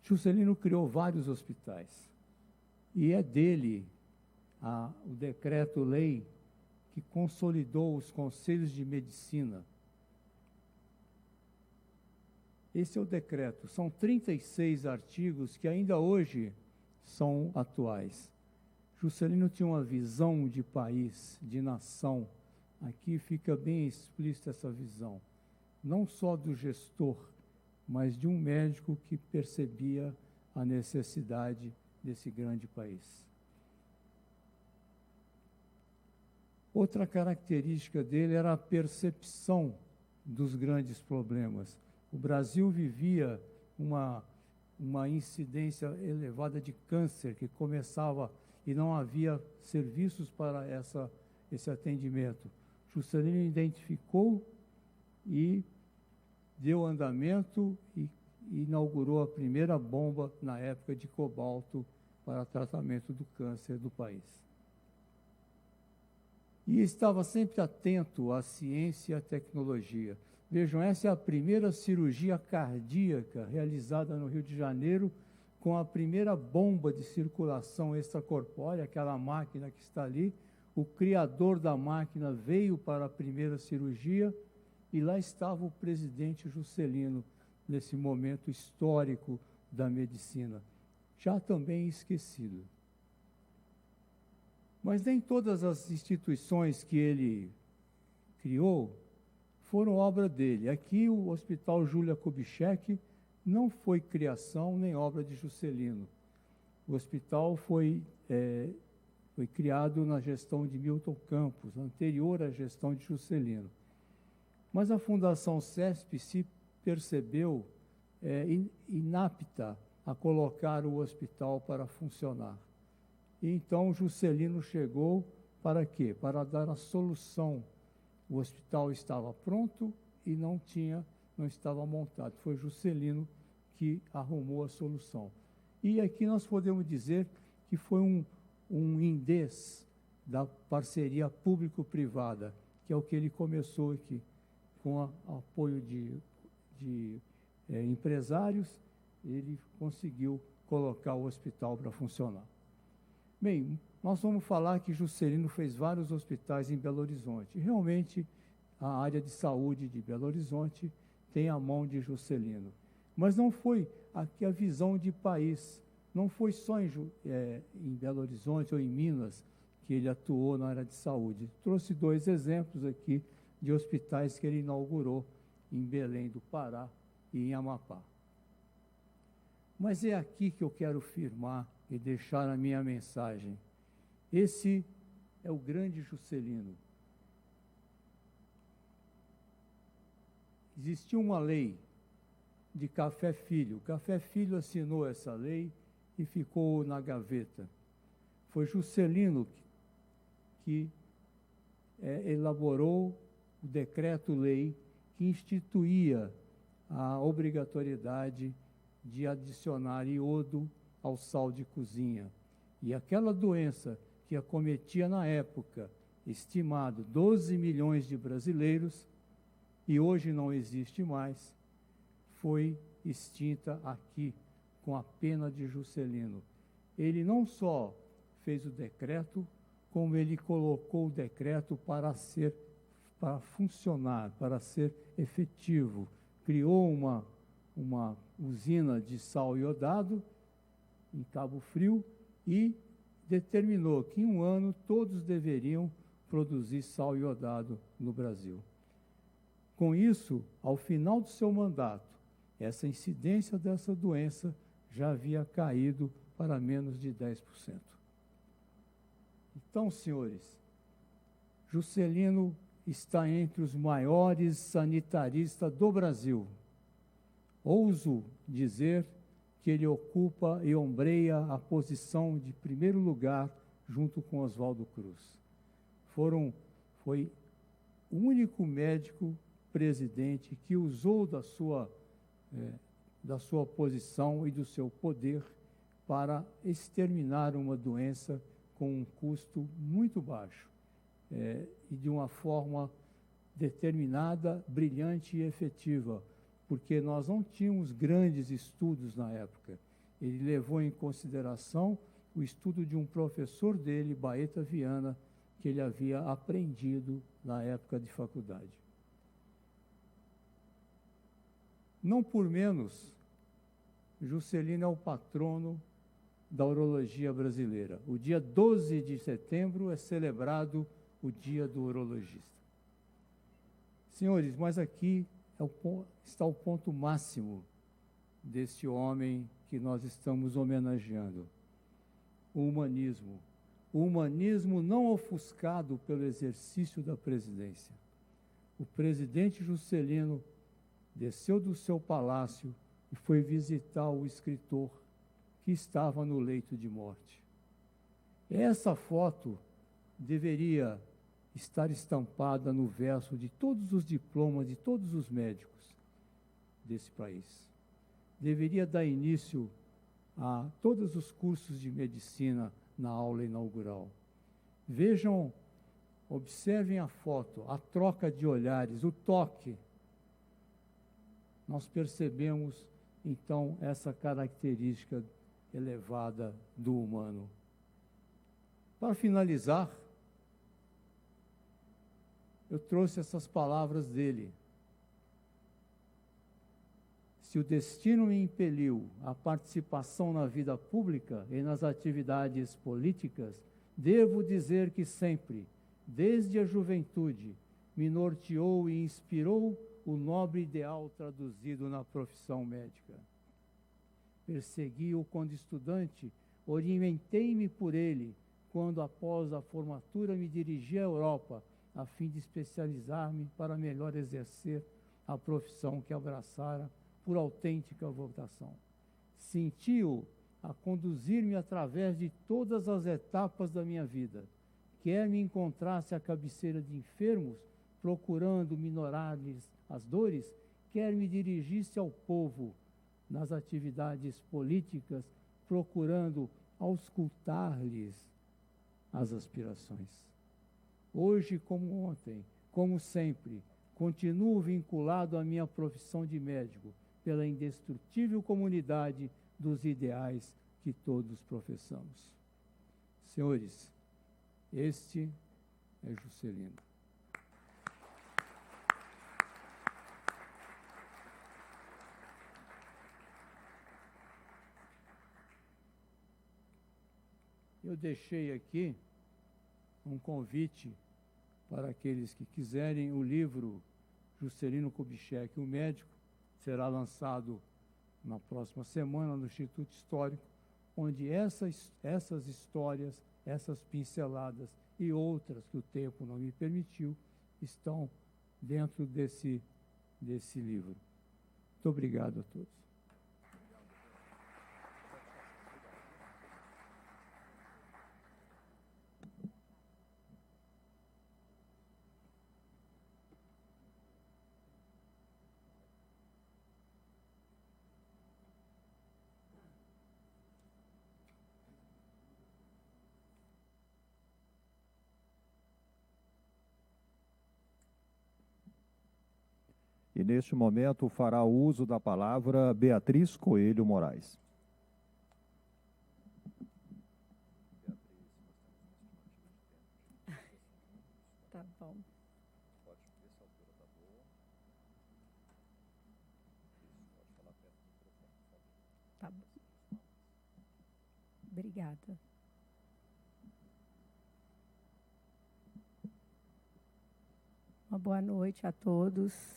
Juscelino criou vários hospitais e é dele o decreto-lei que consolidou os conselhos de medicina. Esse é o decreto. São 36 artigos que ainda hoje são atuais. Juscelino tinha uma visão de país, de nação. Aqui fica bem explícita essa visão. Não só do gestor, mas de um médico que percebia a necessidade desse grande país. Outra característica dele era a percepção dos grandes problemas. O Brasil vivia uma incidência elevada de câncer que começava e não havia serviços para esse atendimento. Juscelino identificou e deu andamento e inaugurou a primeira bomba na época de cobalto para tratamento do câncer do país. E estava sempre atento à ciência e à tecnologia. Vejam, essa é a primeira cirurgia cardíaca realizada no Rio de Janeiro com a primeira bomba de circulação extracorpórea, aquela máquina que está ali. O criador da máquina veio para a primeira cirurgia e lá estava o presidente Juscelino, nesse momento histórico da medicina, já também esquecido. Mas nem todas as instituições que ele criou foram obra dele. Aqui, o Hospital Júlia Kubitschek não foi criação nem obra de Juscelino. O hospital foi criado na gestão de Milton Campos, anterior à gestão de Juscelino. Mas a Fundação CESP se percebeu inapta a colocar o hospital para funcionar. E então Juscelino chegou para quê? Para dar a solução. O hospital estava pronto e não estava montado. Foi Juscelino que arrumou a solução. E aqui nós podemos dizer que foi um indês da parceria público-privada, que é o que ele começou aqui, com apoio de empresários, ele conseguiu colocar o hospital para funcionar. Bem, nós vamos falar que Juscelino fez vários hospitais em Belo Horizonte. Realmente, a área de saúde de Belo Horizonte tem a mão de Juscelino. Mas não foi aqui a visão de país. Não foi só em Belo Horizonte ou em Minas que ele atuou na área de saúde. Trouxe 2 exemplos aqui de hospitais que ele inaugurou em Belém do Pará e em Amapá. Mas é aqui que eu quero firmar e deixar a minha mensagem. Esse é o grande Juscelino. Existia uma lei de Café Filho. Café Filho assinou essa lei e ficou na gaveta. Foi Juscelino que elaborou o decreto-lei que instituía a obrigatoriedade de adicionar iodo ao sal de cozinha. E aquela doença que acometia na época, estimado 12 milhões de brasileiros, e hoje não existe mais, foi extinta aqui, com a pena de Juscelino. Ele não só fez o decreto, como ele colocou o decreto para funcionar, para ser efetivo. Criou uma usina de sal iodado em Cabo Frio e determinou que em 1 ano todos deveriam produzir sal iodado no Brasil. Com isso, ao final do seu mandato, essa incidência dessa doença já havia caído para menos de 10%. Então, senhores, Juscelino está entre os maiores sanitaristas do Brasil. Ouso dizer que ele ocupa e ombreia a posição de primeiro lugar junto com Oswaldo Cruz. Foi o único médico presidente que usou da sua posição e do seu poder para exterminar uma doença com um custo muito baixo e de uma forma determinada, brilhante e efetiva, porque nós não tínhamos grandes estudos na época. Ele levou em consideração o estudo de um professor dele, Baeta Viana, que ele havia aprendido na época de faculdade. Não por menos, Juscelino é o patrono da urologia brasileira. O dia 12 de setembro é celebrado o Dia do Urologista. Senhores, mas aqui está o ponto máximo desse homem que nós estamos homenageando. O humanismo, o humanismo não ofuscado pelo exercício da presidência. O presidente Juscelino desceu do seu palácio e foi visitar o escritor que estava no leito de morte. Essa foto deveria estar estampada no verso de todos os diplomas de todos os médicos desse país. Deveria dar início a todos os cursos de medicina na aula inaugural. Vejam, observem a foto, a troca de olhares, o toque. Nós percebemos, então, essa característica elevada do humano. Para finalizar, eu trouxe essas palavras dele. Se o destino me impeliu à participação na vida pública e nas atividades políticas, devo dizer que sempre, desde a juventude, me norteou e inspirou o nobre ideal traduzido na profissão médica. Persegui-o quando estudante, orientei-me por ele, quando após a formatura me dirigi à Europa, a fim de especializar-me para melhor exercer a profissão que abraçara por autêntica vocação. Senti-o a conduzir-me através de todas as etapas da minha vida, quer me encontrasse à cabeceira de enfermos, procurando minorar-lhes as dores, quer me dirigisse ao povo nas atividades políticas, procurando auscultar-lhes as aspirações. Hoje, como ontem, como sempre, continuo vinculado à minha profissão de médico, pela indestrutível comunidade dos ideais que todos professamos. Senhores, este é Juscelino. Eu deixei aqui um convite para aqueles que quiserem o livro Juscelino Kubitschek, o médico, será lançado na próxima semana no Instituto Histórico, onde essas histórias, essas pinceladas e outras que o tempo não me permitiu, estão dentro desse livro. Muito obrigado a todos. E neste momento fará uso da palavra Beatriz Coelho Moraes. Tá bom. Pode ver se a altura está boa. Isso, pode falar perto do microfone, por favor. Tá bom. Obrigada. Uma boa noite a todos.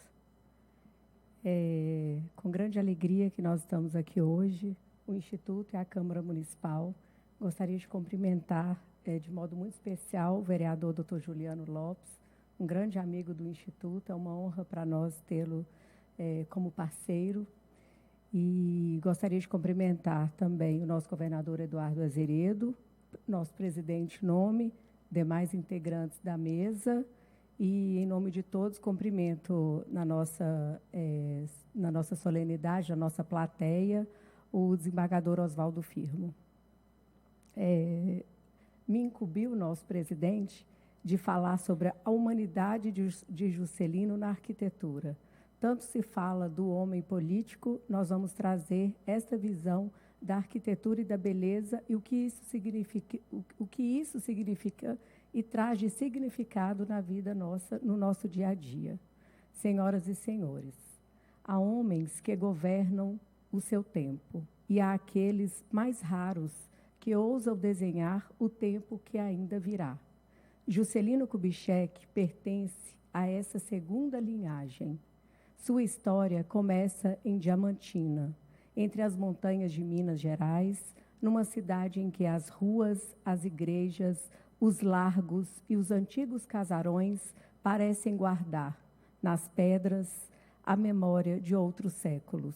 Com grande alegria que nós estamos aqui hoje, o Instituto e a Câmara Municipal. Gostaria de cumprimentar de modo muito especial o vereador Dr. Juliano Lopes, um grande amigo do Instituto. É uma honra para nós tê-lo como parceiro. E gostaria de cumprimentar também o nosso governador Eduardo Azeredo, nosso presidente Nome, demais integrantes da mesa. E, em nome de todos, cumprimento na nossa solenidade, na nossa plateia, o desembargador Oswaldo Firmo. Me incumbiu o nosso presidente de falar sobre a humanidade de Juscelino na arquitetura. Tanto se fala do homem político, nós vamos trazer esta visão da arquitetura e da beleza e o que isso significa e traz de significado na vida nossa, no nosso dia a dia. Senhoras e senhores, há homens que governam o seu tempo e há aqueles mais raros que ousam desenhar o tempo que ainda virá. Juscelino Kubitschek pertence a essa segunda linhagem. Sua história começa em Diamantina, entre as montanhas de Minas Gerais, numa cidade em que as ruas, as igrejas, os largos e os antigos casarões parecem guardar, nas pedras, a memória de outros séculos.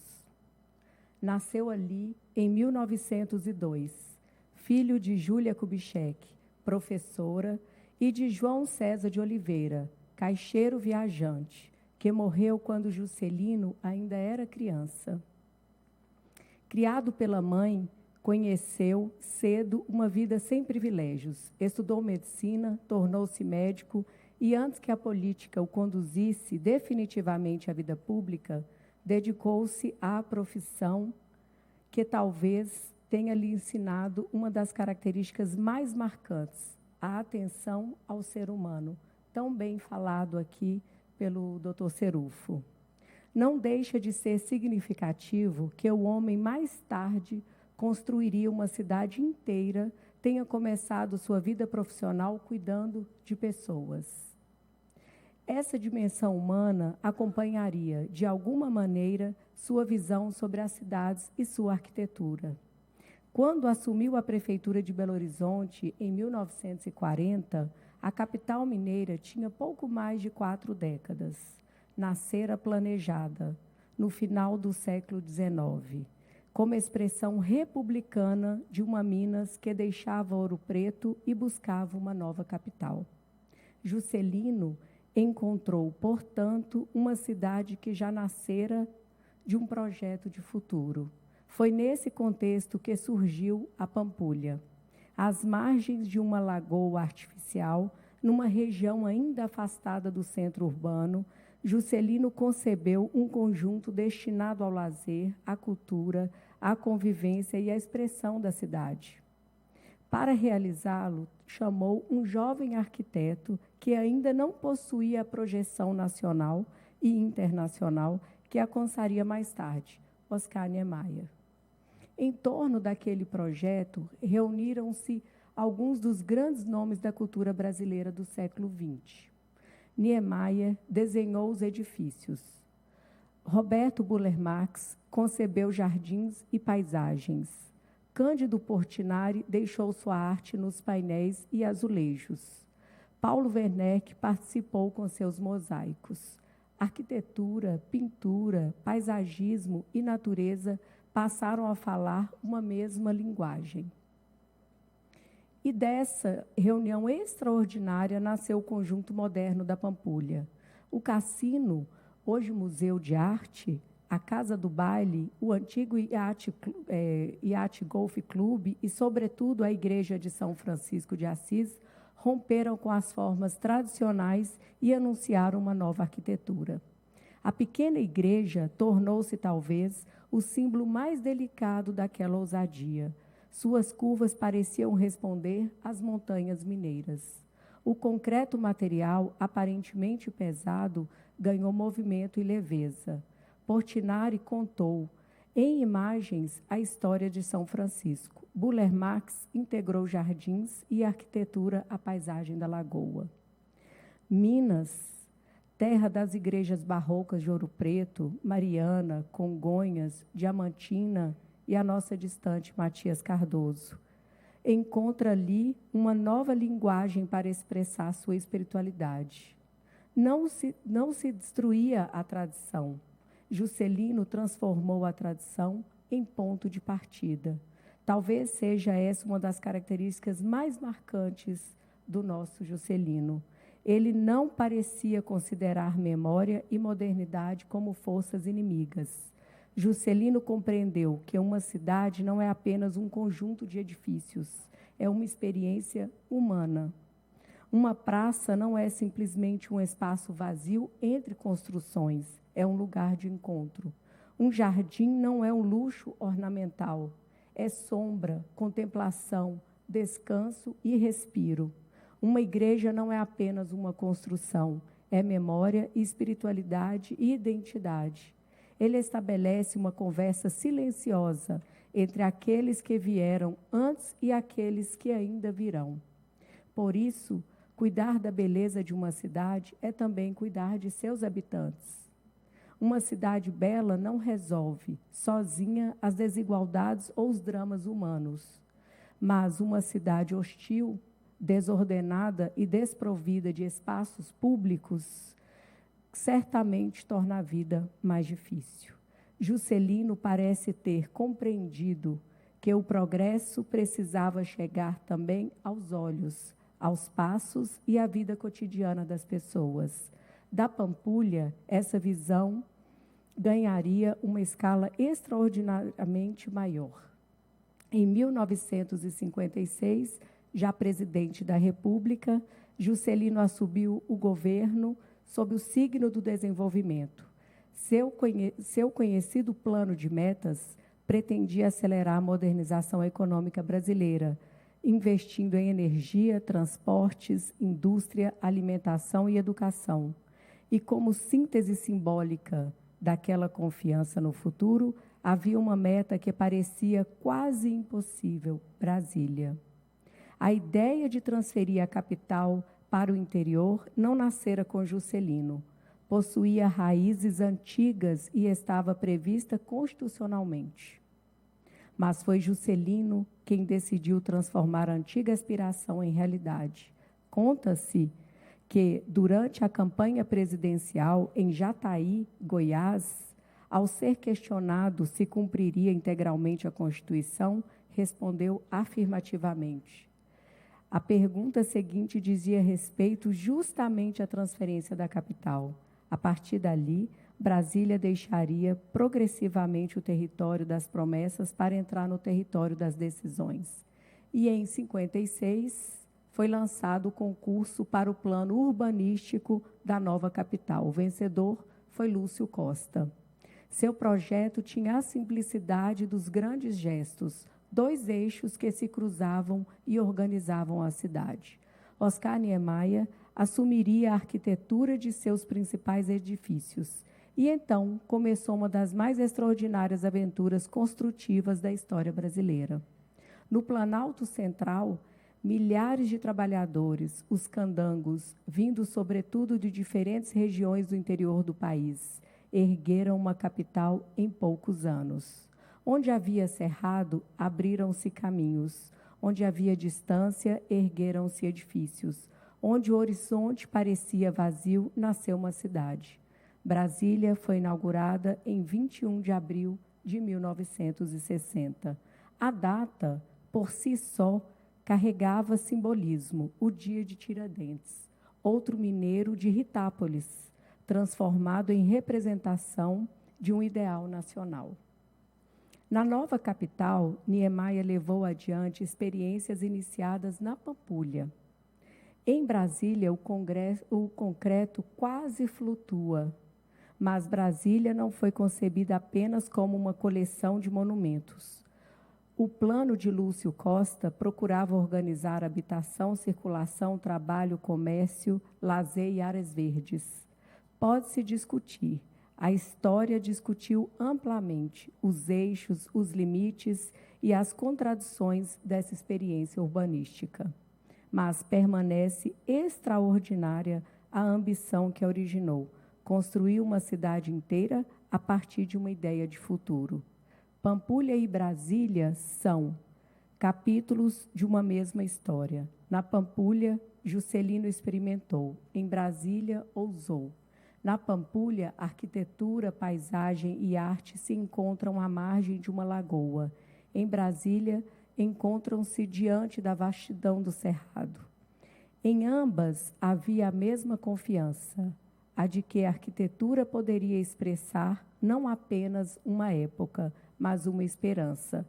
Nasceu ali em 1902, filho de Júlia Kubitschek, professora, e de João César de Oliveira, caixeiro viajante, que morreu quando Juscelino ainda era criança. Criado pela mãe, conheceu cedo uma vida sem privilégios. Estudou medicina, tornou-se médico e, antes que a política o conduzisse definitivamente à vida pública, dedicou-se à profissão que talvez tenha lhe ensinado uma das características mais marcantes, a atenção ao ser humano, tão bem falado aqui pelo Dr. Cerufo. Não deixa de ser significativo que o homem mais tarde construiria uma cidade inteira, tenha começado sua vida profissional cuidando de pessoas. Essa dimensão humana acompanharia, de alguma maneira, sua visão sobre as cidades e sua arquitetura. Quando assumiu a Prefeitura de Belo Horizonte, em 1940, a capital mineira tinha pouco mais de 4 décadas. Nascera planejada, no final do século XIX, como expressão republicana de uma Minas que deixava Ouro Preto e buscava uma nova capital. Juscelino encontrou, portanto, uma cidade que já nascera de um projeto de futuro. Foi nesse contexto que surgiu a Pampulha, às margens de uma lagoa artificial, numa região ainda afastada do centro urbano. Juscelino concebeu um conjunto destinado ao lazer, à cultura, à convivência e à expressão da cidade. Para realizá-lo, chamou um jovem arquiteto que ainda não possuía a projeção nacional e internacional que alcançaria mais tarde, Oscar Niemeyer. Em torno daquele projeto, reuniram-se alguns dos grandes nomes da cultura brasileira do século XX. Niemeyer desenhou os edifícios. Roberto Burle Marx concebeu jardins e paisagens. Cândido Portinari deixou sua arte nos painéis e azulejos. Paulo Werneck participou com seus mosaicos. Arquitetura, pintura, paisagismo e natureza passaram a falar uma mesma linguagem. E dessa reunião extraordinária nasceu o Conjunto Moderno da Pampulha. O cassino, hoje Museu de Arte, a Casa do Baile, o antigo Iate Golf Club e, sobretudo, a Igreja de São Francisco de Assis romperam com as formas tradicionais e anunciaram uma nova arquitetura. A pequena igreja tornou-se, talvez, o símbolo mais delicado daquela ousadia. Suas curvas pareciam responder às montanhas mineiras. O concreto material, aparentemente pesado, ganhou movimento e leveza. Portinari contou, em imagens, a história de São Francisco. Burle Marx integrou jardins e arquitetura à paisagem da lagoa. Minas, terra das igrejas barrocas de Ouro Preto, Mariana, Congonhas, Diamantina e a nossa distante Matias Cardoso, encontra ali uma nova linguagem para expressar sua espiritualidade. Não se destruía a tradição. Juscelino transformou a tradição em ponto de partida. Talvez seja essa uma das características mais marcantes do nosso Juscelino. Ele não parecia considerar memória e modernidade como forças inimigas. Juscelino compreendeu que uma cidade não é apenas um conjunto de edifícios, é uma experiência humana. Uma praça não é simplesmente um espaço vazio entre construções, é um lugar de encontro. Um jardim não é um luxo ornamental, é sombra, contemplação, descanso e respiro. Uma igreja não é apenas uma construção, é memória, espiritualidade e identidade. Ele estabelece uma conversa silenciosa entre aqueles que vieram antes e aqueles que ainda virão. Por isso, cuidar da beleza de uma cidade é também cuidar de seus habitantes. Uma cidade bela não resolve, sozinha, as desigualdades ou os dramas humanos. Mas uma cidade hostil, desordenada e desprovida de espaços públicos, certamente torna a vida mais difícil. Juscelino parece ter compreendido que o progresso precisava chegar também aos olhos, aos passos e à vida cotidiana das pessoas. Da Pampulha, essa visão ganharia uma escala extraordinariamente maior. Em 1956, já presidente da República, Juscelino assumiu o governo sob o signo do desenvolvimento. Seu conhecido plano de metas pretendia acelerar a modernização econômica brasileira, investindo em energia, transportes, indústria, alimentação e educação. E como síntese simbólica daquela confiança no futuro, havia uma meta que parecia quase impossível: Brasília. A ideia de transferir a capital para o interior não nascera com Juscelino. Possuía raízes antigas e estava prevista constitucionalmente. Mas foi Juscelino quem decidiu transformar a antiga aspiração em realidade. Conta-se que, durante a campanha presidencial em Jataí, Goiás, ao ser questionado se cumpriria integralmente a Constituição, respondeu afirmativamente. A pergunta seguinte dizia respeito justamente à transferência da capital. A partir dali, Brasília deixaria progressivamente o território das promessas para entrar no território das decisões. E em 56, foi lançado o concurso para o plano urbanístico da nova capital. O vencedor foi Lúcio Costa. Seu projeto tinha a simplicidade dos grandes gestos, 2 eixos que se cruzavam e organizavam a cidade. Oscar Niemeyer assumiria a arquitetura de seus principais edifícios. E então começou uma das mais extraordinárias aventuras construtivas da história brasileira. No Planalto Central, milhares de trabalhadores, os candangos, vindos sobretudo de diferentes regiões do interior do país, ergueram uma capital em poucos anos. Onde havia cerrado, abriram-se caminhos. Onde havia distância, ergueram-se edifícios. Onde o horizonte parecia vazio, nasceu uma cidade. Brasília foi inaugurada em 21 de abril de 1960. A data, por si só, carregava simbolismo: o dia de Tiradentes, outro mineiro de Ritápolis, transformado em representação de um ideal nacional. Na nova capital, Niemeyer levou adiante experiências iniciadas na Pampulha. Em Brasília, o concreto quase flutua, mas Brasília não foi concebida apenas como uma coleção de monumentos. O plano de Lúcio Costa procurava organizar habitação, circulação, trabalho, comércio, lazer e áreas verdes. Pode-se discutir. A história discutiu amplamente os eixos, os limites e as contradições dessa experiência urbanística. Mas permanece extraordinária a ambição que a originou: construir uma cidade inteira a partir de uma ideia de futuro. Pampulha e Brasília são capítulos de uma mesma história. Na Pampulha, Juscelino experimentou. Em Brasília, ousou. Na Pampulha, arquitetura, paisagem e arte se encontram à margem de uma lagoa. Em Brasília, encontram-se diante da vastidão do cerrado. Em ambas havia a mesma confiança, a de que a arquitetura poderia expressar não apenas uma época, mas uma esperança.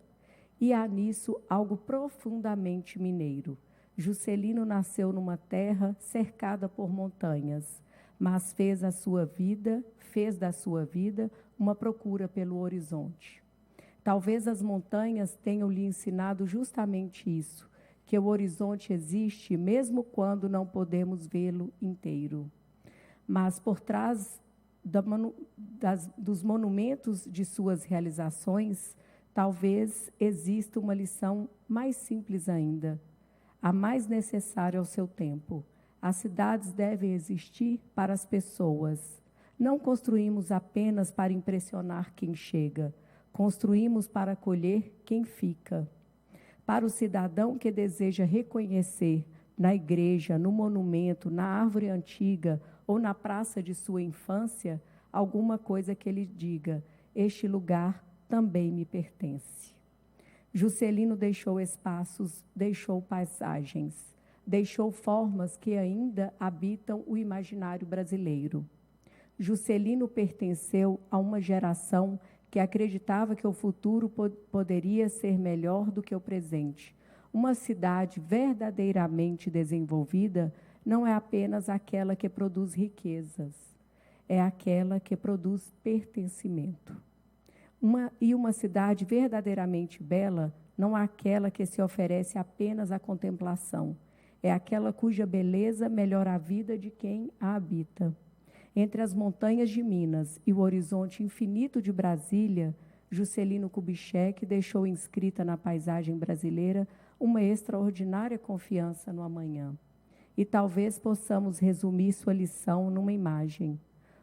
E há nisso algo profundamente mineiro. Juscelino nasceu numa terra cercada por montanhas, mas fez da sua vida uma procura pelo horizonte. Talvez as montanhas tenham lhe ensinado justamente isso, que o horizonte existe mesmo quando não podemos vê-lo inteiro. Mas por trás dos monumentos de suas realizações, talvez exista uma lição mais simples ainda, a mais necessária ao seu tempo. As cidades devem existir para as pessoas, Não construímos apenas para impressionar quem chega, construímos para acolher quem fica. Para o cidadão que deseja reconhecer na igreja, no monumento, na árvore antiga ou na praça de sua infância, alguma coisa que ele diga: este lugar também me pertence. Juscelino deixou espaços, deixou paisagens, deixou formas que ainda habitam o imaginário brasileiro. Juscelino pertenceu a uma geração que acreditava que o futuro poderia ser melhor do que o presente. Uma cidade verdadeiramente desenvolvida não é apenas aquela que produz riquezas, é aquela que produz pertencimento. Uma cidade verdadeiramente bela não é aquela que se oferece apenas à contemplação, é aquela cuja beleza melhora a vida de quem a habita. Entre as montanhas de Minas e o horizonte infinito de Brasília, Juscelino Kubitschek deixou inscrita na paisagem brasileira uma extraordinária confiança no amanhã. E talvez possamos resumir sua lição numa imagem.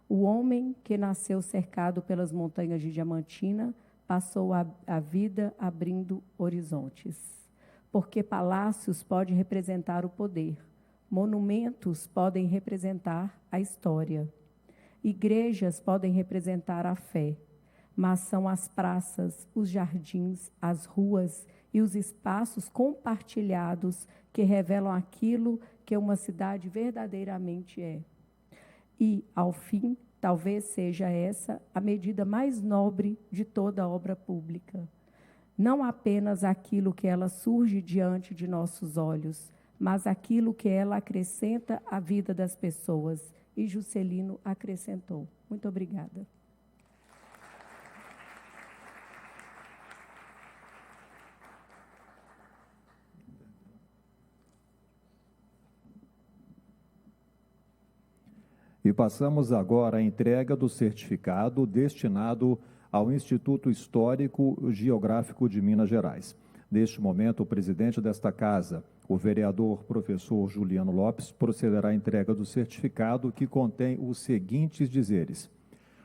O homem que nasceu cercado pelas montanhas de Diamantina passou a vida abrindo horizontes. Porque palácios podem representar o poder, monumentos podem representar a história, igrejas podem representar a fé, mas são as praças, os jardins, as ruas e os espaços compartilhados que revelam aquilo que uma cidade verdadeiramente é. E, ao fim, talvez seja essa a medida mais nobre de toda a obra pública. Não apenas aquilo que ela surge diante de nossos olhos, mas aquilo que ela acrescenta à vida das pessoas. E Juscelino acrescentou. Muito obrigada. E passamos agora à entrega do certificado destinado ao Instituto Histórico e Geográfico de Minas Gerais. Neste momento, o presidente desta casa, o vereador professor Juliano Lopes, procederá à entrega do certificado, que contém os seguintes dizeres.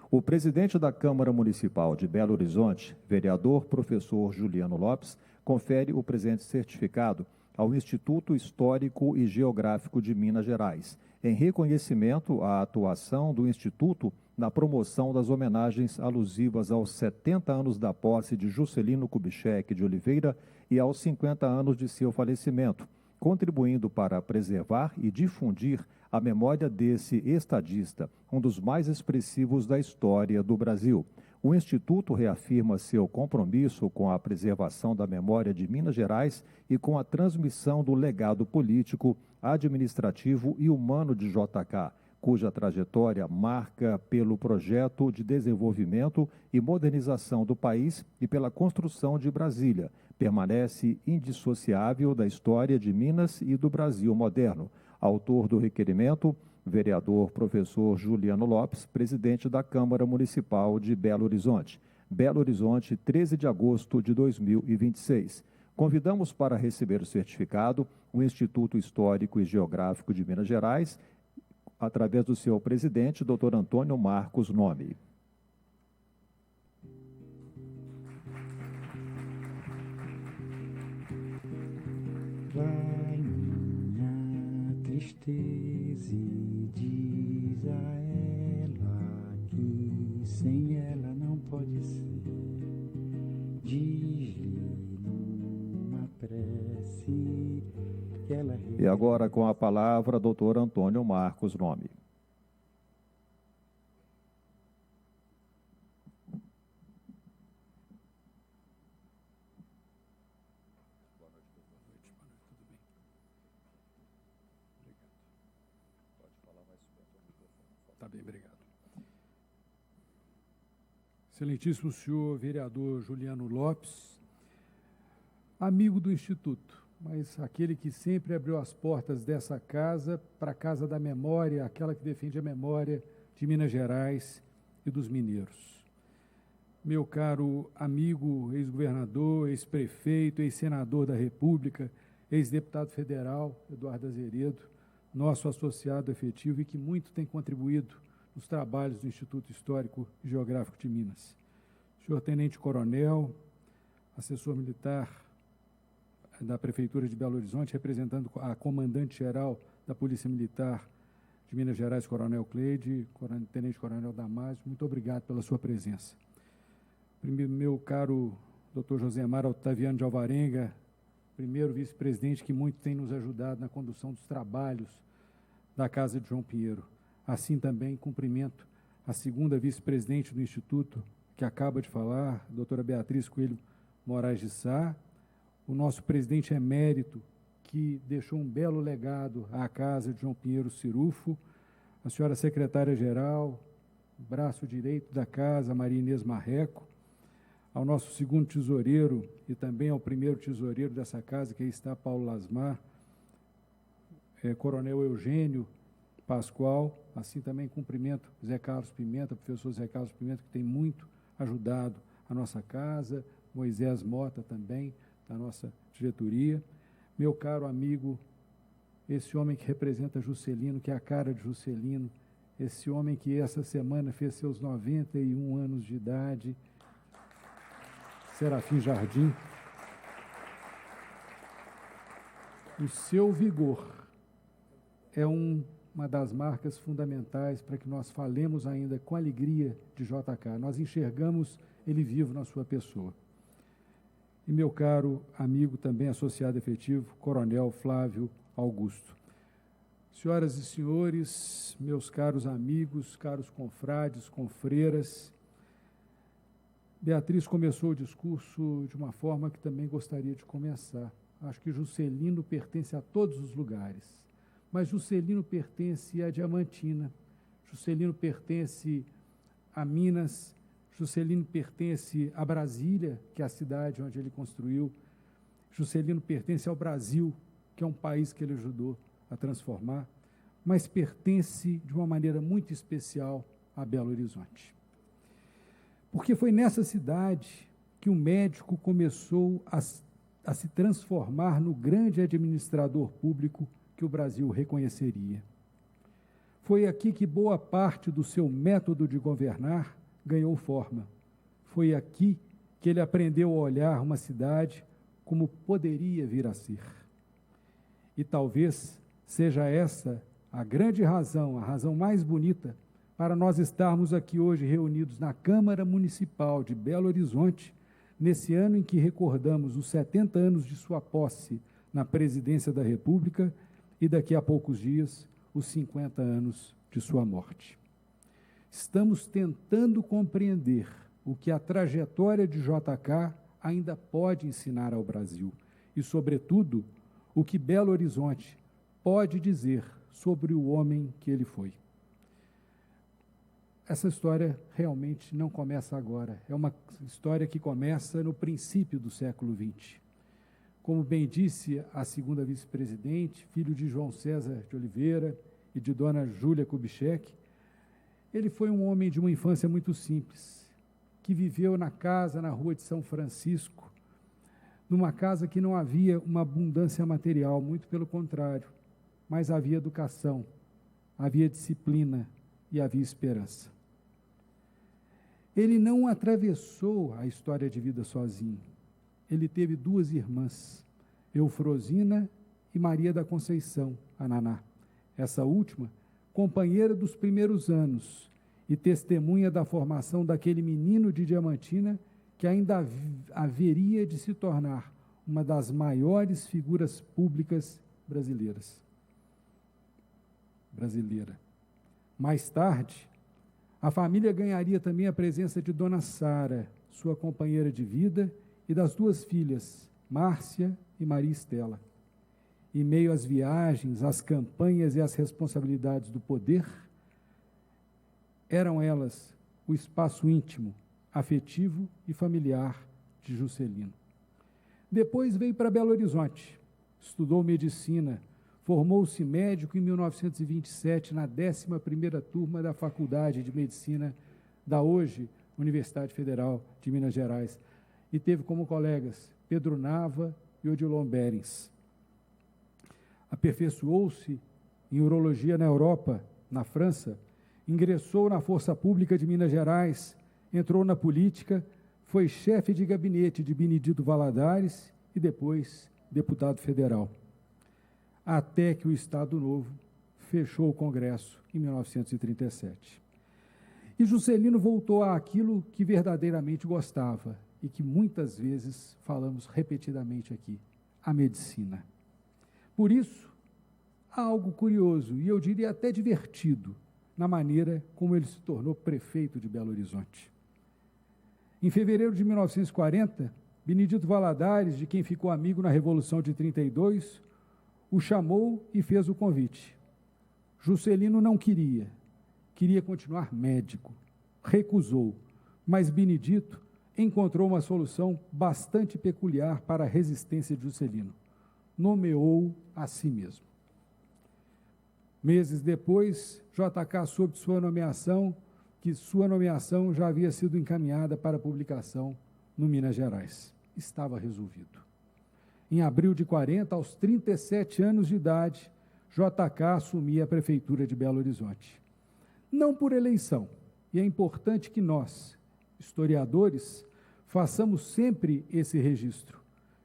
O presidente da Câmara Municipal de Belo Horizonte, vereador professor Juliano Lopes, confere o presente certificado ao Instituto Histórico e Geográfico de Minas Gerais, em reconhecimento à atuação do Instituto na promoção das homenagens alusivas aos 70 anos da posse de Juscelino Kubitschek de Oliveira e aos 50 anos de seu falecimento, contribuindo para preservar e difundir a memória desse estadista, um dos mais expressivos da história do Brasil. O Instituto reafirma seu compromisso com a preservação da memória de Minas Gerais e com a transmissão do legado político, administrativo e humano de JK, cuja trajetória marca pelo projeto de desenvolvimento e modernização do país e pela construção de Brasília, permanece indissociável da história de Minas e do Brasil moderno. Autor do requerimento, vereador professor Juliano Lopes, presidente da Câmara Municipal de Belo Horizonte. Belo Horizonte, 13 de agosto de 2026. Convidamos para receber o certificado o Instituto Histórico e Geográfico de Minas Gerais, através do seu presidente, Dr. Antônio Marcos Nome. Vai minha tristeza e diz a ela que sem ela não pode ser. Diz-lhe numa prece que ela... E agora com a palavra, Dr. Antônio Marcos Nome. Tá bem, obrigado. Excelentíssimo senhor vereador Juliano Lopes, amigo do Instituto, mas aquele que sempre abriu as portas dessa casa para a Casa da Memória, aquela que defende a memória de Minas Gerais e dos mineiros. Meu caro amigo, ex-governador, ex-prefeito, ex-senador da República, ex-deputado federal, Eduardo Azeredo, nosso associado efetivo e que muito tem contribuído dos trabalhos do Instituto Histórico e Geográfico de Minas. Senhor Tenente-Coronel, assessor militar da Prefeitura de Belo Horizonte, representando a comandante-geral da Polícia Militar de Minas Gerais, Coronel Cleide, Tenente-Coronel Damásio, muito obrigado pela sua presença. Meu caro Dr. Josemar Otaviano de Alvarenga, primeiro vice-presidente que muito tem nos ajudado na condução dos trabalhos da Casa de João Pinheiro. Assim também cumprimento a segunda vice-presidente do Instituto, que acaba de falar, a doutora Beatriz Coelho Moraes de Sá, o nosso presidente emérito, que deixou um belo legado à Casa de João Pinheiro Cirufo, a senhora secretária-geral, braço direito da Casa, Maria Inês Marreco, ao nosso segundo tesoureiro e também ao primeiro tesoureiro dessa casa, que aí está Paulo Lasmar, Coronel Eugênio Pascoal, assim também cumprimento Zé Carlos Pimenta, professor Zé Carlos Pimenta, que tem muito ajudado a nossa casa, Moisés Mota também, da nossa diretoria, meu caro amigo, esse homem que representa Juscelino, que é a cara de Juscelino, esse homem que essa semana fez seus 91 anos de idade, Serafim Jardim. O seu vigor é uma das marcas fundamentais para que nós falemos ainda com alegria de JK. Nós enxergamos ele vivo na sua pessoa. E meu caro amigo, também associado efetivo, Coronel Flávio Augusto. Senhoras e senhores, meus caros amigos, caros confrades, confreiras, Beatriz começou o discurso de uma forma que também gostaria de começar. Acho que Juscelino pertence a todos os lugares, mas Juscelino pertence à Diamantina, Juscelino pertence a Minas, Juscelino pertence a Brasília, que é a cidade onde ele construiu, Juscelino pertence ao Brasil, que é um país que ele ajudou a transformar, mas pertence de uma maneira muito especial a Belo Horizonte. Porque foi nessa cidade que o médico começou a se transformar no grande administrador público que o Brasil reconheceria. Foi aqui que boa parte do seu método de governar ganhou forma. Foi aqui que ele aprendeu a olhar uma cidade como poderia vir a ser. E talvez seja essa a grande razão, a razão mais bonita para nós estarmos aqui hoje reunidos na Câmara Municipal de Belo Horizonte, nesse ano em que recordamos os 70 anos de sua posse na presidência da República e daqui a poucos dias, os 50 anos de sua morte. Estamos tentando compreender o que a trajetória de JK ainda pode ensinar ao Brasil e, sobretudo, o que Belo Horizonte pode dizer sobre o homem que ele foi. Essa história realmente não começa agora, é uma história que começa no princípio do século XX. Como bem disse a segunda vice-presidente, filho de João César de Oliveira e de dona Júlia Kubitschek, ele foi um homem de uma infância muito simples, que viveu na casa, na rua de São Francisco, numa casa que não havia uma abundância material, muito pelo contrário, mas havia educação, havia disciplina e havia esperança. Ele não atravessou a história de vida sozinho. Ele teve duas irmãs, Eufrosina e Maria da Conceição, a Naná. Essa última, companheira dos primeiros anos e testemunha da formação daquele menino de Diamantina que ainda haveria de se tornar uma das maiores figuras públicas brasileira. Mais tarde, a família ganharia também a presença de Dona Sara, sua companheira de vida, e das duas filhas, Márcia e Maria Estela. Em meio às viagens, às campanhas e às responsabilidades do poder, eram elas o espaço íntimo, afetivo e familiar de Juscelino. Depois veio para Belo Horizonte, estudou medicina, formou-se médico em 1927 na 11ª turma da Faculdade de Medicina da hoje Universidade Federal de Minas Gerais e teve como colegas Pedro Nava e Odilon Berens. Aperfeiçoou-se em urologia na Europa, na França, Ingressou na Força Pública de Minas Gerais, entrou na política, foi chefe de gabinete de Benedito Valadares e depois deputado federal. Até que o Estado Novo fechou o Congresso em 1937. E Juscelino voltou àquilo que verdadeiramente gostava e que muitas vezes falamos repetidamente aqui, a medicina. Por isso, há algo curioso e eu diria até divertido na maneira como ele se tornou prefeito de Belo Horizonte. Em fevereiro de 1940, Benedito Valadares, de quem ficou amigo na Revolução de 32, o chamou e fez o convite. Juscelino não queria continuar médico, recusou, mas Benedito encontrou uma solução bastante peculiar para a resistência de Juscelino. Nomeou a si mesmo. Meses depois, JK soube sua nomeação já havia sido encaminhada para publicação no Minas Gerais. Estava resolvido. Em abril de 40, aos 37 anos de idade, JK assumia a prefeitura de Belo Horizonte. Não por eleição, e é importante que nós, historiadores, façamos sempre esse registro.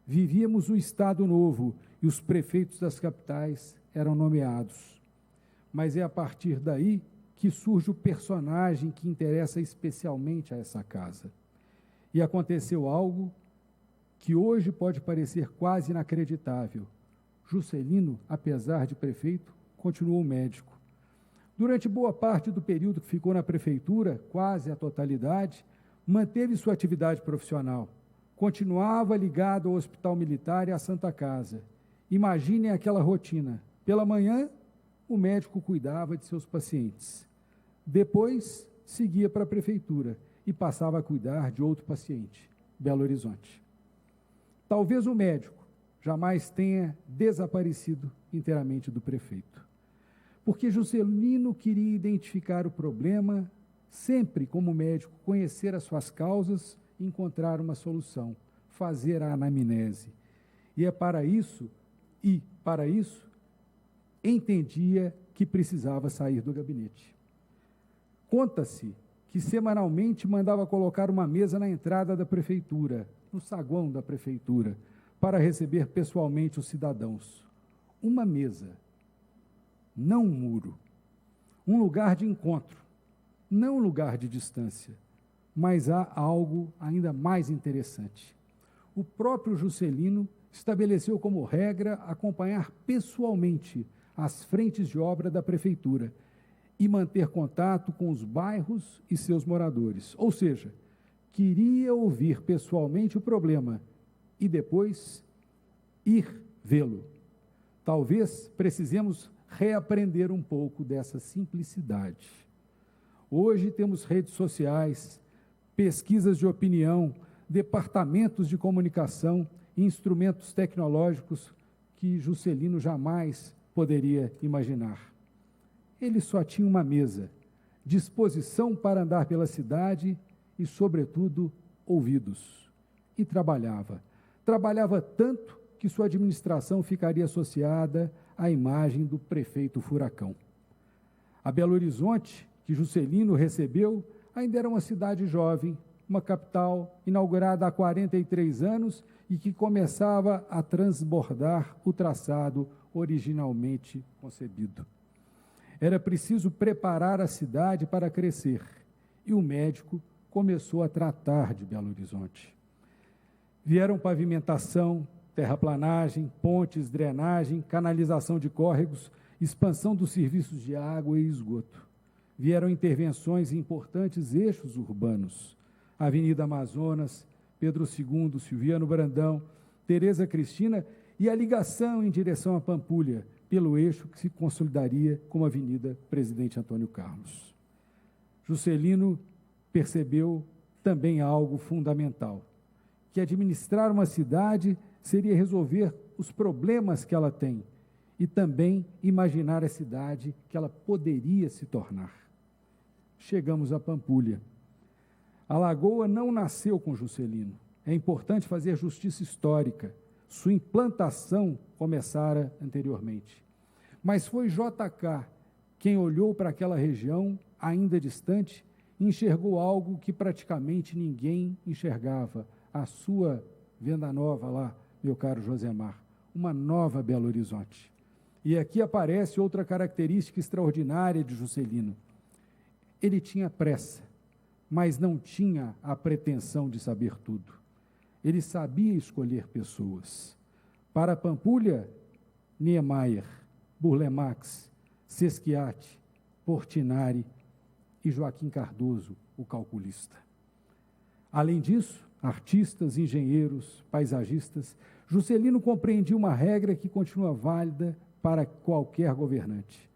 Vivíamos o Estado Novo e os prefeitos das capitais eram nomeados. Mas é a partir daí que surge o personagem que interessa especialmente a essa casa. E aconteceu algo que hoje pode parecer quase inacreditável. Juscelino, apesar de prefeito, continuou médico. Durante boa parte do período que ficou na prefeitura, quase a totalidade, manteve sua atividade profissional. Continuava ligado ao Hospital Militar e à Santa Casa. Imaginem aquela rotina. Pela manhã, o médico cuidava de seus pacientes. Depois, seguia para a prefeitura e passava a cuidar de outro paciente, Belo Horizonte. Talvez o médico jamais tenha desaparecido inteiramente do prefeito, porque Juscelino queria identificar o problema, sempre como médico, conhecer as suas causas e encontrar uma solução, fazer a anamnese. E para isso, entendia que precisava sair do gabinete. Conta-se que semanalmente mandava colocar uma mesa na entrada da prefeitura, no saguão da prefeitura, para receber pessoalmente os cidadãos. Uma mesa, não um muro. Um lugar de encontro, não um lugar de distância. Mas há algo ainda mais interessante. O próprio Juscelino estabeleceu como regra acompanhar pessoalmente as frentes de obra da prefeitura e manter contato com os bairros e seus moradores. Ou seja, queria ouvir pessoalmente o problema e depois ir vê-lo. Talvez precisemos reaprender um pouco dessa simplicidade. Hoje temos redes sociais, pesquisas de opinião, departamentos de comunicação, instrumentos tecnológicos que Juscelino jamais poderia imaginar. Ele só tinha uma mesa, disposição para andar pela cidade e, sobretudo, ouvidos. E trabalhava. Trabalhava tanto que sua administração ficaria associada à imagem do prefeito Furacão. A Belo Horizonte, que Juscelino recebeu, ainda era uma cidade jovem, uma capital inaugurada há 43 anos e que começava a transbordar o traçado originalmente concebido. Era preciso preparar a cidade para crescer e o médico começou a tratar de Belo Horizonte. Vieram pavimentação, terraplanagem, pontes, drenagem, canalização de córregos, expansão dos serviços de água e esgoto. Vieram intervenções em importantes eixos urbanos, Avenida Amazonas, Pedro II, Silviano Brandão, Tereza Cristina e a ligação em direção à Pampulha, pelo eixo que se consolidaria como Avenida Presidente Antônio Carlos. Juscelino percebeu também algo fundamental, que administrar uma cidade seria resolver os problemas que ela tem e também imaginar a cidade que ela poderia se tornar. Chegamos a Pampulha. A Lagoa não nasceu com Juscelino. É importante fazer justiça histórica. Sua implantação começara anteriormente. Mas foi JK quem olhou para aquela região, ainda distante, enxergou algo que praticamente ninguém enxergava, a sua venda nova lá, meu caro Josemar, uma nova Belo Horizonte. E aqui aparece outra característica extraordinária de Juscelino. Ele tinha pressa, mas não tinha a pretensão de saber tudo. Ele sabia escolher pessoas. Para Pampulha, Niemeyer, Burle Marx, Sesquiate, Portinari e Joaquim Cardoso, o calculista. Além disso, artistas, engenheiros, paisagistas, Juscelino compreendia uma regra que continua válida para qualquer governante.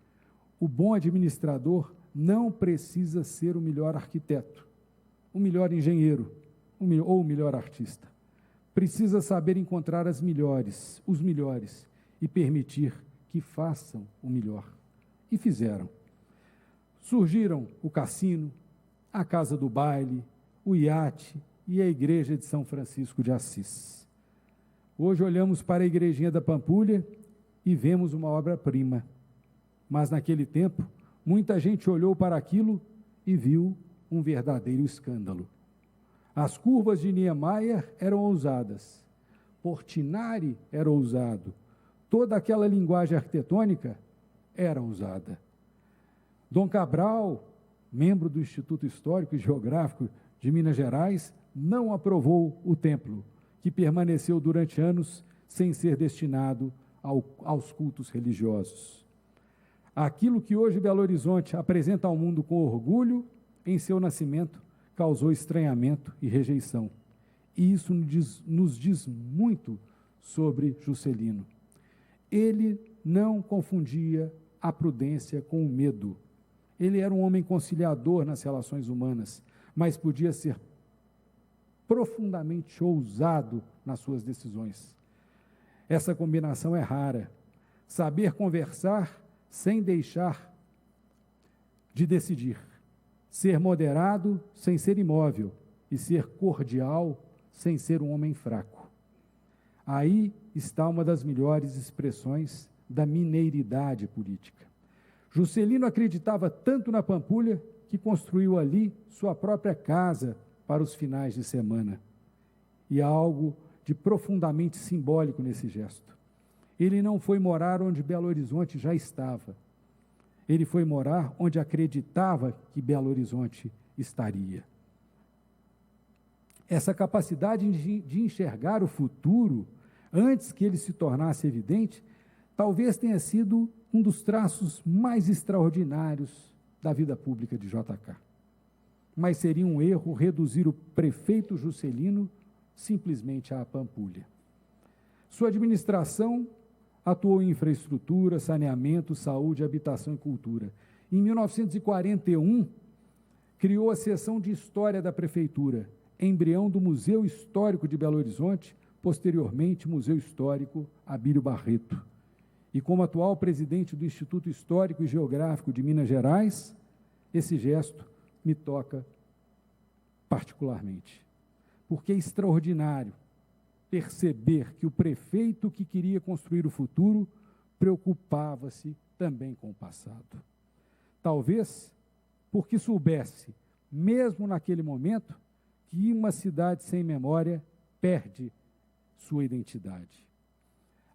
O bom administrador não precisa ser o melhor arquiteto, o melhor engenheiro ou o melhor artista. Precisa saber encontrar os melhores, e permitir que façam o melhor. E fizeram. Surgiram o cassino, a casa do baile, o iate e a igreja de São Francisco de Assis. Hoje olhamos para a igrejinha da Pampulha e vemos uma obra-prima. Mas naquele tempo, muita gente olhou para aquilo e viu um verdadeiro escândalo. As curvas de Niemeyer eram ousadas, Portinari era ousado, toda aquela linguagem arquitetônica era ousada. Dom Cabral, membro do Instituto Histórico e Geográfico de Minas Gerais, não aprovou o templo, que permaneceu durante anos sem ser destinado aos cultos religiosos. Aquilo que hoje Belo Horizonte apresenta ao mundo com orgulho, em seu nascimento, causou estranhamento e rejeição. E isso nos diz muito sobre Juscelino. Ele não confundia a prudência com o medo. Ele era um homem conciliador nas relações humanas, mas podia ser profundamente ousado nas suas decisões. Essa combinação é rara. Saber conversar sem deixar de decidir. Ser moderado sem ser imóvel e ser cordial sem ser um homem fraco. Aí está uma das melhores expressões da mineiridade política. Juscelino acreditava tanto na Pampulha que construiu ali sua própria casa para os finais de semana. E há algo de profundamente simbólico nesse gesto. Ele não foi morar onde Belo Horizonte já estava. Ele foi morar onde acreditava que Belo Horizonte estaria. Essa capacidade de enxergar o futuro, antes que ele se tornasse evidente, talvez tenha sido um dos traços mais extraordinários da vida pública de JK. Mas seria um erro reduzir o prefeito Juscelino simplesmente à Pampulha. Sua administração atuou em infraestrutura, saneamento, saúde, habitação e cultura. Em 1941, criou a seção de História da Prefeitura, embrião do Museu Histórico de Belo Horizonte, posteriormente Museu Histórico Abílio Barreto. E como atual presidente do Instituto Histórico e Geográfico de Minas Gerais, esse gesto me toca particularmente, porque é extraordinário perceber que o prefeito que queria construir o futuro preocupava-se também com o passado. Talvez porque soubesse, mesmo naquele momento, que uma cidade sem memória perde sua identidade.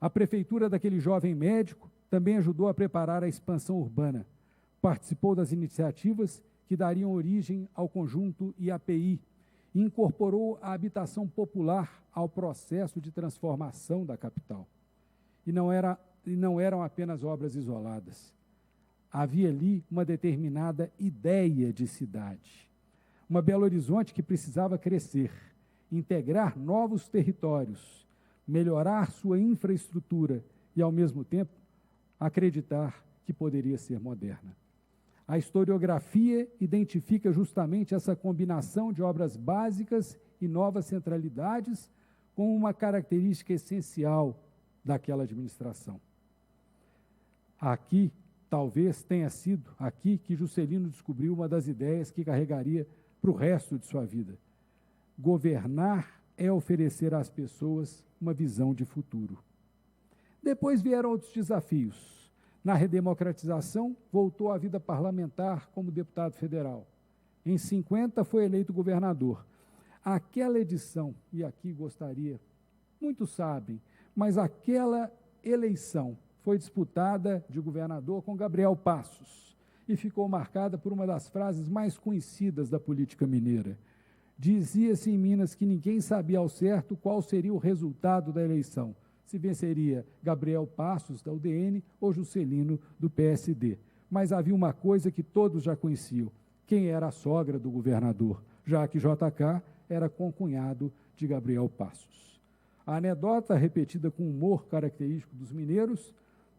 A prefeitura daquele jovem médico também ajudou a preparar a expansão urbana, participou das iniciativas que dariam origem ao conjunto IAPI, e incorporou a habitação popular ao processo de transformação da capital. E não eram apenas obras isoladas. Havia ali uma determinada ideia de cidade. Uma Belo Horizonte que precisava crescer, integrar novos territórios, melhorar sua infraestrutura e, ao mesmo tempo, acreditar que poderia ser moderna. A historiografia identifica justamente essa combinação de obras básicas e novas centralidades como uma característica essencial daquela administração. Aqui, talvez tenha sido aqui que Juscelino descobriu uma das ideias que carregaria para o resto de sua vida. Governar é oferecer às pessoas uma visão de futuro. Depois vieram outros desafios. Na redemocratização, voltou à vida parlamentar como deputado federal. Em 50, foi eleito governador. Aquela edição, e aqui gostaria, muitos sabem, mas aquela eleição foi disputada de governador com Gabriel Passos e ficou marcada por uma das frases mais conhecidas da política mineira. Dizia-se em Minas que ninguém sabia ao certo qual seria o resultado da eleição, se venceria Gabriel Passos, da UDN, ou Juscelino, do PSD. Mas havia uma coisa que todos já conheciam: quem era a sogra do governador, já que JK era concunhado de Gabriel Passos. A anedota, repetida com humor característico dos mineiros,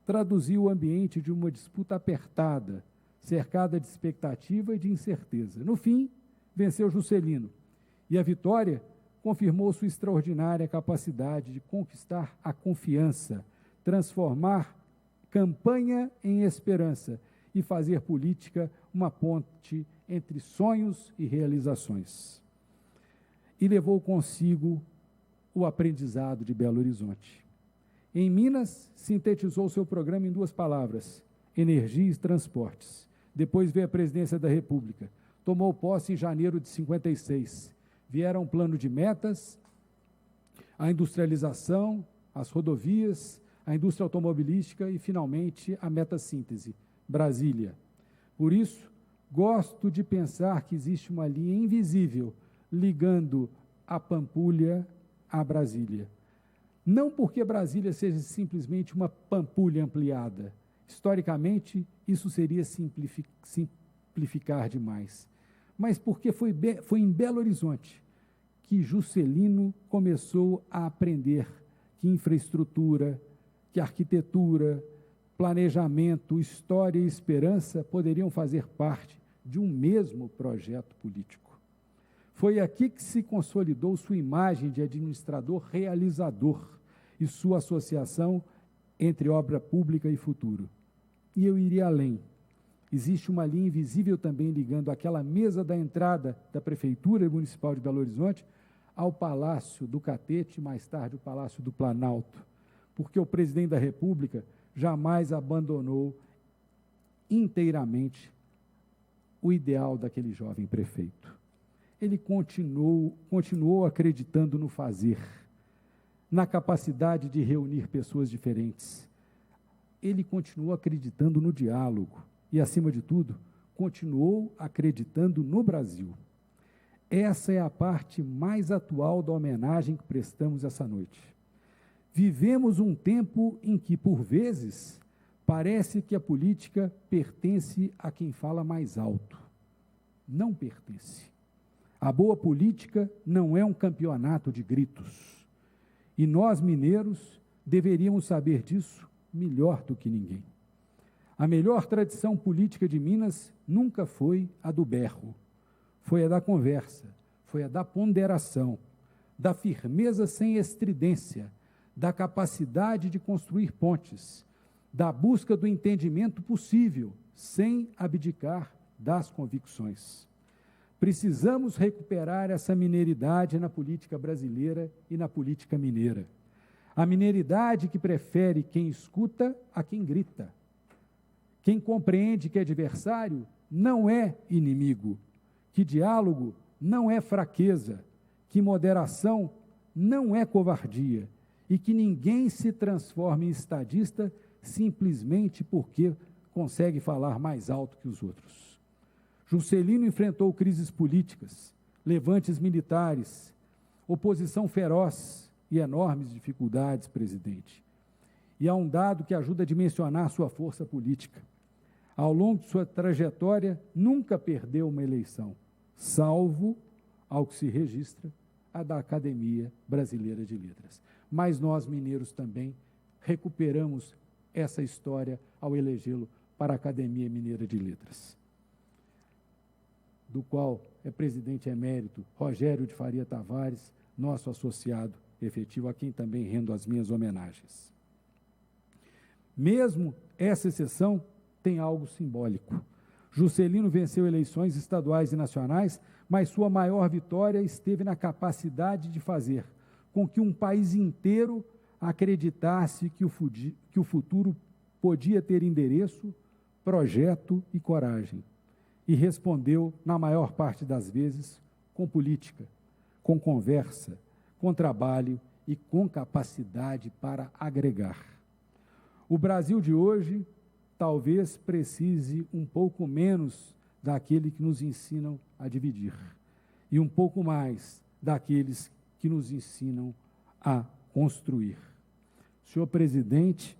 traduziu o ambiente de uma disputa apertada, cercada de expectativa e de incerteza. No fim, venceu Juscelino, e a vitória confirmou sua extraordinária capacidade de conquistar a confiança, transformar campanha em esperança e fazer política uma ponte entre sonhos e realizações. E levou consigo o aprendizado de Belo Horizonte. Em Minas, sintetizou seu programa em 2 palavras: energia e transportes. Depois veio a presidência da República. Tomou posse em janeiro de 56. Vieram um plano de metas, a industrialização, as rodovias, a indústria automobilística e, finalmente, a meta-síntese, Brasília. Por isso, gosto de pensar que existe uma linha invisível ligando a Pampulha a Brasília. Não porque Brasília seja simplesmente uma Pampulha ampliada. Historicamente, isso seria simplificar demais. Mas porque foi em Belo Horizonte que Juscelino começou a aprender que infraestrutura, que arquitetura, planejamento, história e esperança poderiam fazer parte de um mesmo projeto político. Foi aqui que se consolidou sua imagem de administrador realizador e sua associação entre obra pública e futuro. E eu iria além. Existe uma linha invisível também ligando aquela mesa da entrada da Prefeitura Municipal de Belo Horizonte ao Palácio do Catete, mais tarde o Palácio do Planalto, porque o presidente da República jamais abandonou inteiramente o ideal daquele jovem prefeito. Ele continuou acreditando no fazer, na capacidade de reunir pessoas diferentes. Ele continuou acreditando no diálogo e, acima de tudo, continuou acreditando no Brasil. Essa é a parte mais atual da homenagem que prestamos essa noite. Vivemos um tempo em que, por vezes, parece que a política pertence a quem fala mais alto. Não pertence. A boa política não é um campeonato de gritos. E nós, mineiros, deveríamos saber disso melhor do que ninguém. A melhor tradição política de Minas nunca foi a do berro. Foi a da conversa, foi a da ponderação, da firmeza sem estridência, da capacidade de construir pontes, da busca do entendimento possível, sem abdicar das convicções. Precisamos recuperar essa mineiridade na política brasileira e na política mineira. A mineiridade que prefere quem escuta a quem grita. Quem compreende que adversário não é inimigo, que diálogo não é fraqueza, que moderação não é covardia e que ninguém se transforme em estadista simplesmente porque consegue falar mais alto que os outros. Juscelino enfrentou crises políticas, levantes militares, oposição feroz e enormes dificuldades, presidente. E há um dado que ajuda a dimensionar sua força política. Ao longo de sua trajetória, nunca perdeu uma eleição, salvo, ao que se registra, a da Academia Brasileira de Letras. Mas nós, mineiros, também recuperamos essa história ao elegê-lo para a Academia Mineira de Letras, do qual é presidente emérito Rogério de Faria Tavares, nosso associado efetivo, a quem também rendo as minhas homenagens. Mesmo essa exceção tem algo simbólico. Juscelino venceu eleições estaduais e nacionais, mas sua maior vitória esteve na capacidade de fazer com que um país inteiro acreditasse que o futuro podia ter endereço, projeto e coragem. E respondeu, na maior parte das vezes, com política, com conversa, com trabalho e com capacidade para agregar. O Brasil de hoje talvez precise um pouco menos daquele que nos ensinam a dividir e um pouco mais daqueles que nos ensinam a construir. Senhor presidente,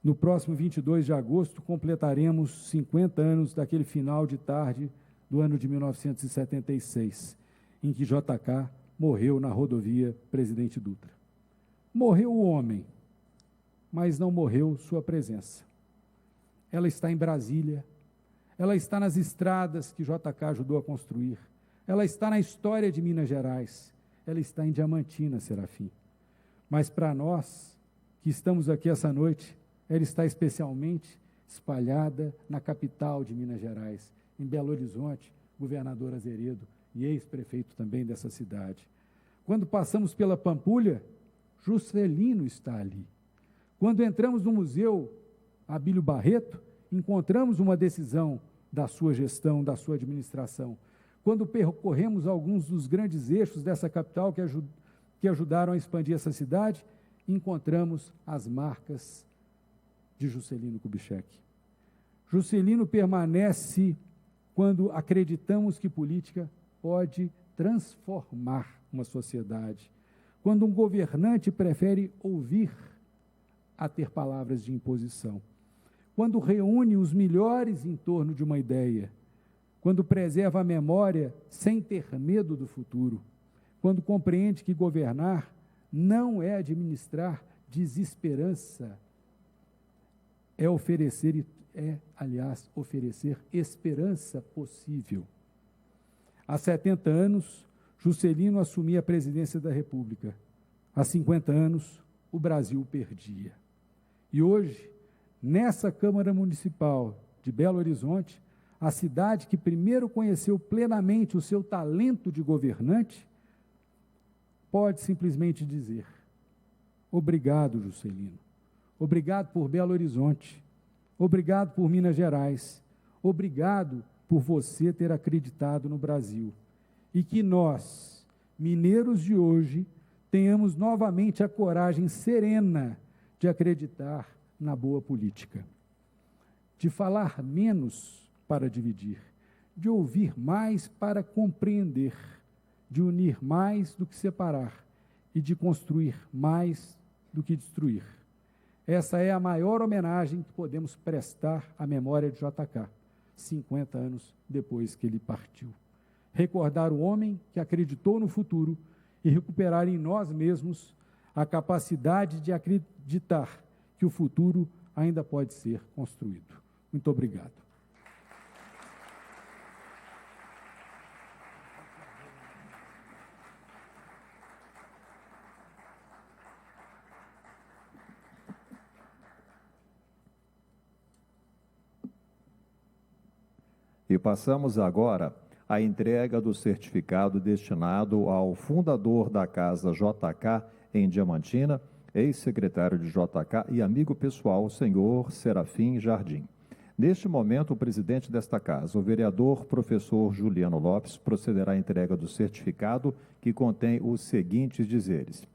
no próximo 22 de agosto completaremos 50 anos daquele final de tarde do ano de 1976, em que JK morreu na rodovia Presidente Dutra. Morreu o homem, mas não morreu sua presença. Ela está em Brasília, ela está nas estradas que JK ajudou a construir, ela está na história de Minas Gerais, ela está em Diamantina, Serafim. Mas para nós, que estamos aqui essa noite, ela está especialmente espalhada na capital de Minas Gerais, em Belo Horizonte, governador Azeredo, e ex-prefeito também dessa cidade. Quando passamos pela Pampulha, Juscelino está ali. Quando entramos no Museu Abílio Barreto, encontramos uma decisão da sua gestão, da sua administração. Quando percorremos alguns dos grandes eixos dessa capital que ajudaram a expandir essa cidade, encontramos as marcas de Juscelino Kubitschek. Juscelino permanece quando acreditamos que política pode transformar uma sociedade, quando um governante prefere ouvir a ter palavras de imposição, quando reúne os melhores em torno de uma ideia, quando preserva a memória sem ter medo do futuro, quando compreende que governar não é administrar desesperança, é oferecer, oferecer esperança possível. Há 70 anos, Juscelino assumia a presidência da República. Há 50 anos, o Brasil perdia. E hoje, nessa Câmara Municipal de Belo Horizonte, a cidade que primeiro conheceu plenamente o seu talento de governante, pode simplesmente dizer: obrigado, Juscelino. Obrigado por Belo Horizonte. Obrigado por Minas Gerais. Obrigado por você ter acreditado no Brasil. E que nós, mineiros de hoje, tenhamos novamente a coragem serena de acreditar na boa política. De falar menos para dividir, de ouvir mais para compreender, de unir mais do que separar e de construir mais do que destruir. Essa é a maior homenagem que podemos prestar à memória de JK, 50 anos depois que ele partiu. Recordar o homem que acreditou no futuro e recuperar em nós mesmos a capacidade de acreditar que o futuro ainda pode ser construído. Muito obrigado. E passamos agora à entrega do certificado destinado ao fundador da Casa JK em Diamantina, ex-secretário de JK e amigo pessoal, senhor Serafim Jardim. Neste momento, o presidente desta casa, o vereador professor Juliano Lopes, procederá à entrega do certificado, que contém os seguintes dizeres.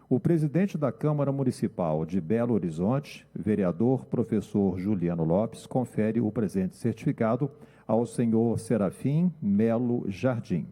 O presidente da Câmara Municipal de Belo Horizonte, vereador professor Juliano Lopes, confere o presente certificado ao senhor Serafim Melo Jardim,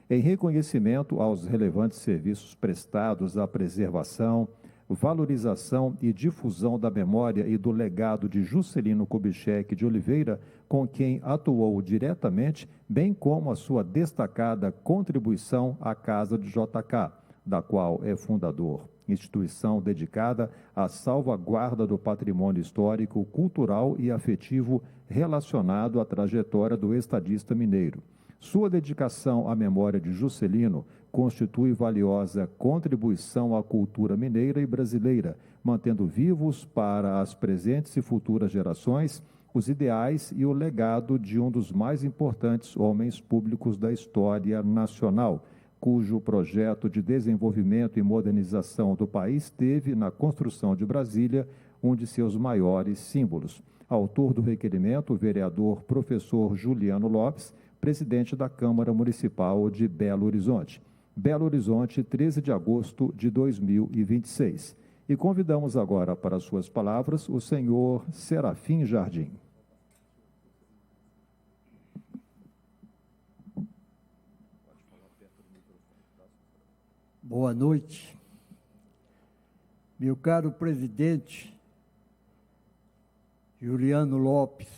em reconhecimento aos relevantes serviços prestados à preservação, valorização e difusão da memória e do legado de Juscelino Kubitschek de Oliveira, com quem atuou diretamente, bem como a sua destacada contribuição à Casa de JK, da qual é fundador, instituição dedicada à salvaguarda do patrimônio histórico, cultural e afetivo relacionado à trajetória do estadista mineiro. Sua dedicação à memória de Juscelino constitui valiosa contribuição à cultura mineira e brasileira, mantendo vivos para as presentes e futuras gerações os ideais e o legado de um dos mais importantes homens públicos da história nacional, cujo projeto de desenvolvimento e modernização do país teve, na construção de Brasília, um de seus maiores símbolos. Autor do requerimento, o vereador professor Juliano Lopes, presidente da Câmara Municipal de Belo Horizonte. Belo Horizonte, 13 de agosto de 2026. E convidamos agora para suas palavras o senhor Serafim Jardim. Boa noite. Meu caro presidente Juliano Lopes,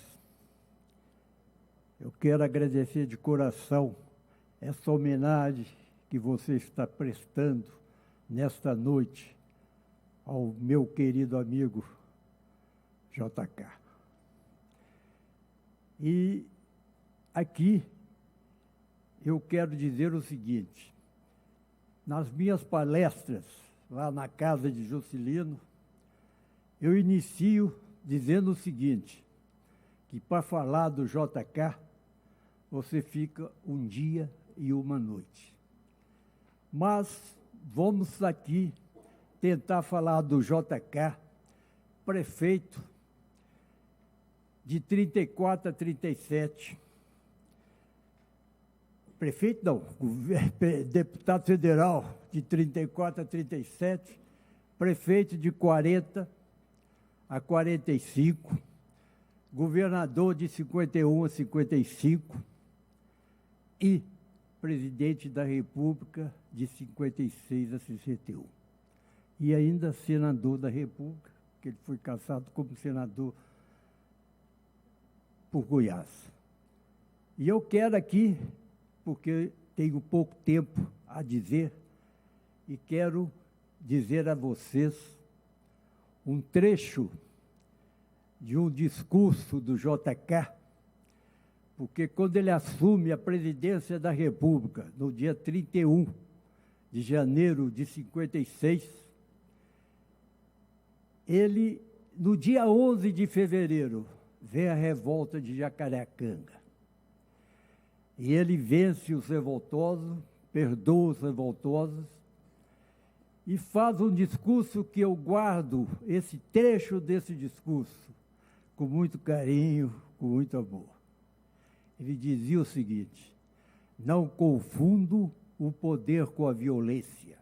eu quero agradecer de coração essa homenagem que você está prestando nesta noite ao meu querido amigo JK. E aqui eu quero dizer o seguinte: nas minhas palestras lá na casa de Juscelino, eu inicio dizendo o seguinte, que para falar do JK, você fica um dia e uma noite. Mas vamos aqui tentar falar do JK, prefeito de 34 a 37. Prefeito não, deputado federal de 34 a 37, prefeito de 40 a 45, governador de 51 a 55 e presidente da República de 56 a 61. E ainda senador da República, que ele foi cassado como senador por Goiás. E eu quero aqui, porque tenho pouco tempo a dizer, e quero dizer a vocês um trecho de um discurso do JK, porque quando ele assume a presidência da República, no dia 31 de janeiro de 56, ele, no dia 11 de fevereiro, vem a revolta de Jacareacanga. E ele vence os revoltosos, perdoa os revoltosos, e faz um discurso que eu guardo, esse trecho desse discurso, com muito carinho, com muito amor. Ele dizia o seguinte: não confundo o poder com a violência,